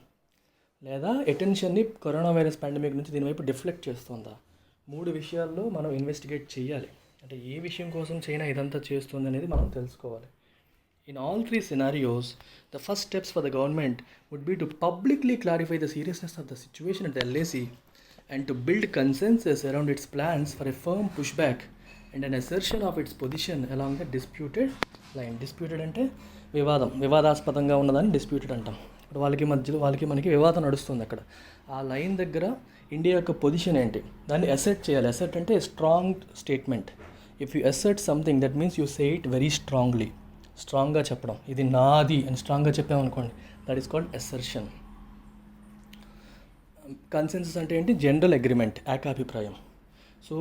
లేదా అటెన్షన్ని కరోనా వైరస్ పాండమిక్ నుంచి దీనివైపు డిఫ్లెక్ట్ చేస్తుందా? 3 విషయాల్లో మనం ఇన్వెస్టిగేట్ చేయాలి. అంటే ఏ విషయం కోసం చైనా ఇదంతా చేస్తుంది అనేది మనం తెలుసుకోవాలి. In all 3 scenarios, the first steps for the government would be to publicly clarify the seriousness of the situation at the LAC and to build consensus around its plans for a firm pushback and an assertion of its position along the disputed line. Disputed అంటే వివాదాస్పదంగా ఉన్నదాన్ని disputed అంటాం. ఇప్పుడు వాళ్ళకి మనకి వివాదం నడుస్తుంది అక్కడ. ఆ లైన్ దగ్గర ఇండియా యొక్క పొజిషన్ ఏంటి, దాన్ని అసెర్ట్ చేయాలి. అసెర్ట్ అంటే strong statement. If you assert something, that means you say it very strongly. స్ట్రాంగ్గా చెప్పడం, ఇది నాది అని స్ట్రాంగ్గా చెప్పామనుకోండి, that is called assertion. Consensus అంటే ఏంటి? జనరల్ అగ్రిమెంట్, ఏకాభిప్రాయం. సో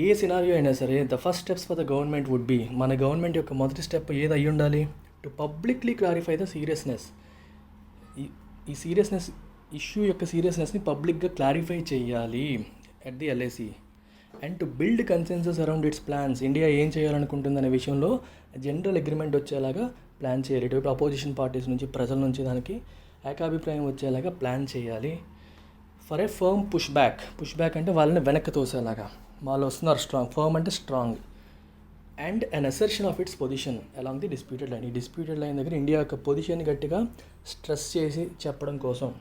ఏ సినారియో అయినా సరే, the first steps for the government would be, మన గవర్నమెంట్ యొక్క మొదటి స్టెప్ ఏది అయ్యి ఉండాలి? To publicly clarify the seriousness. ఈ సీరియస్నెస్, ఇష్యూ యొక్క సీరియస్నెస్ని పబ్లిక్గా క్లారిఫై చేయాలి at the LAC. And to build consensus around it's plans. India ఏం చేయాలనుకుంటుందనే విషయంలో జనరల్ అగ్రిమెంట్ వచ్చేలాగా ప్లాన్ చేయాలి. ఇటు అపోజిషన్ పార్టీస్ నుంచి, ప్రజల నుంచి దానికి ఏకాభిప్రాయం వచ్చేలాగా ప్లాన్ చేయాలి. For a firm push back అంటే వాళ్ళని వెనక్కి తోసేలాగా, వాళ్ళు వస్తున్నారు స్ట్రాంగ్, ఫర్మ్ అంటే strong. And an assertion of its position along the disputed line. ఈ డిస్ప్యూటెడ్ లైన్ దగ్గర ఇండియా యొక్క పొజిషన్ గట్టిగా స్ట్రెస్ చేసి చెప్పడం కోసం,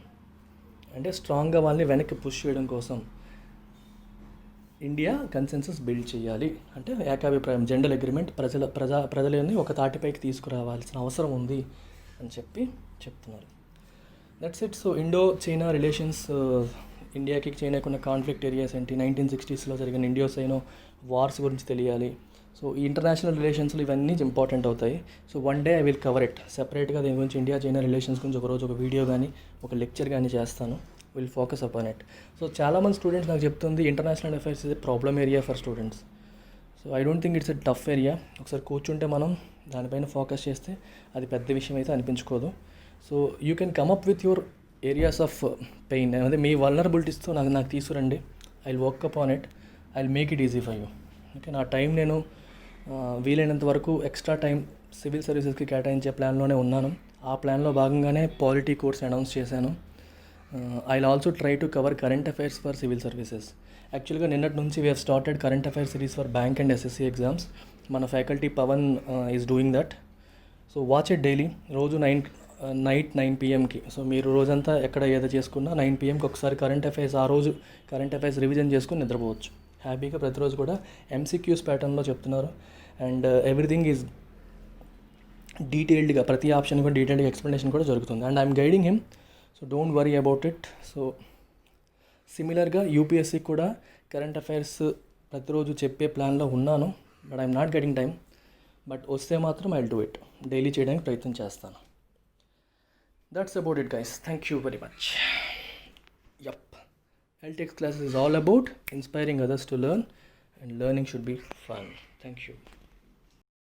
అంటే స్ట్రాంగ్గా వాళ్ళని వెనక్కి పుష్ చేయడం కోసం ఇండియా కన్సెన్సస్ బిల్డ్ చేయాలి. అంటే ఏకాభిప్రాయం, జనరల్ అగ్రిమెంట్, ప్రజలని ఒక తాటిపైకి తీసుకురావాల్సిన అవసరం ఉంది అని చెప్తున్నారు. That's it. So Indo China relations, ఇండియాకి చైనాకి ఉన్న కాన్ఫ్లిక్ట్ ఏరియాస్ ఏంటి, 1960sలో జరిగిన ఇండియో చైనా వార్స్ గురించి తెలియాలి. సో ఈ ఇంటర్నేషనల్ రిలేషన్స్లో ఇవన్నీ ఇంపార్టెంట్ అవుతాయి. So one day I will cover it సెపరేట్గా. దీని గురించి ఇండియా చైనా రిలేషన్స్ గురించి ఒకరోజు ఒక వీడియో కానీ ఒక లెక్చర్ కానీ చేస్తాను. Will focus upon it. So చాలామంది స్టూడెంట్స్ నాకు చెప్తుంది international affairs is a problem area for students. So I don't think it's a tough area. ఒకసారి కూర్చుంటే మనం దానిపైన ఫోకస్ చేస్తే అది పెద్ద విషయం అయితే అనిపించుకోదు. So you can come up with your areas of pain, అదే మీ వల్నరబిలిటీస్తో నాకు తీసుకురండి. I will work upon it, I will make it easy for you. Okay, నా టైం నేను వీలైనంత వరకు ఎక్స్ట్రా టైం సివిల్ సర్వీసెస్కి కేటాయించే ప్లాన్లోనే ఉన్నాను. ఆ ప్లాన్లో భాగంగానే పాలిటీ కోర్స్ అనౌన్స్ చేశాను. I will also try to cover current affairs for civil services. యాక్చువల్గా నిన్నటి నుంచి we have started current affairs series for bank and SSC exams. మన faculty Pavan is doing that. So watch it daily, రోజు night 9 PM. So మీరు రోజంతా ఎక్కడ ఏదో చేసుకున్నా 9 PM ఒకసారి కరెంట్ అఫైర్స్, ఆ రోజు కరెంట్ అఫైర్స్ రివిజన్ చేసుకుని నిద్రపోవచ్చు హ్యాపీగా. ప్రతిరోజు కూడా MCQs ప్యాటర్న్లో చెప్తున్నారు అండ్ ఎవ్రీథింగ్ ఈజ్ డీటెయిల్డ్గా, ప్రతి ఆప్షన్ కూడా డీటెయిల్డ్గా ఎక్స్ప్లెనేషన్ కూడా జరుగుతుంది and I'm guiding him. So don't worry about it. So సిమిలర్గా యూపీఎస్సీకి కూడా కరెంట్ అఫైర్స్ ప్రతిరోజు చెప్పే ప్లాన్లో ఉన్నాను. But I'm not getting time. But వస్తే మాత్రం I will do it, daily చేయడానికి ప్రయత్నం చేస్తాను. That's about it, guys. Thank you very much. Yup. LTX class is all about inspiring others to learn, and learning should be fun. Thank you.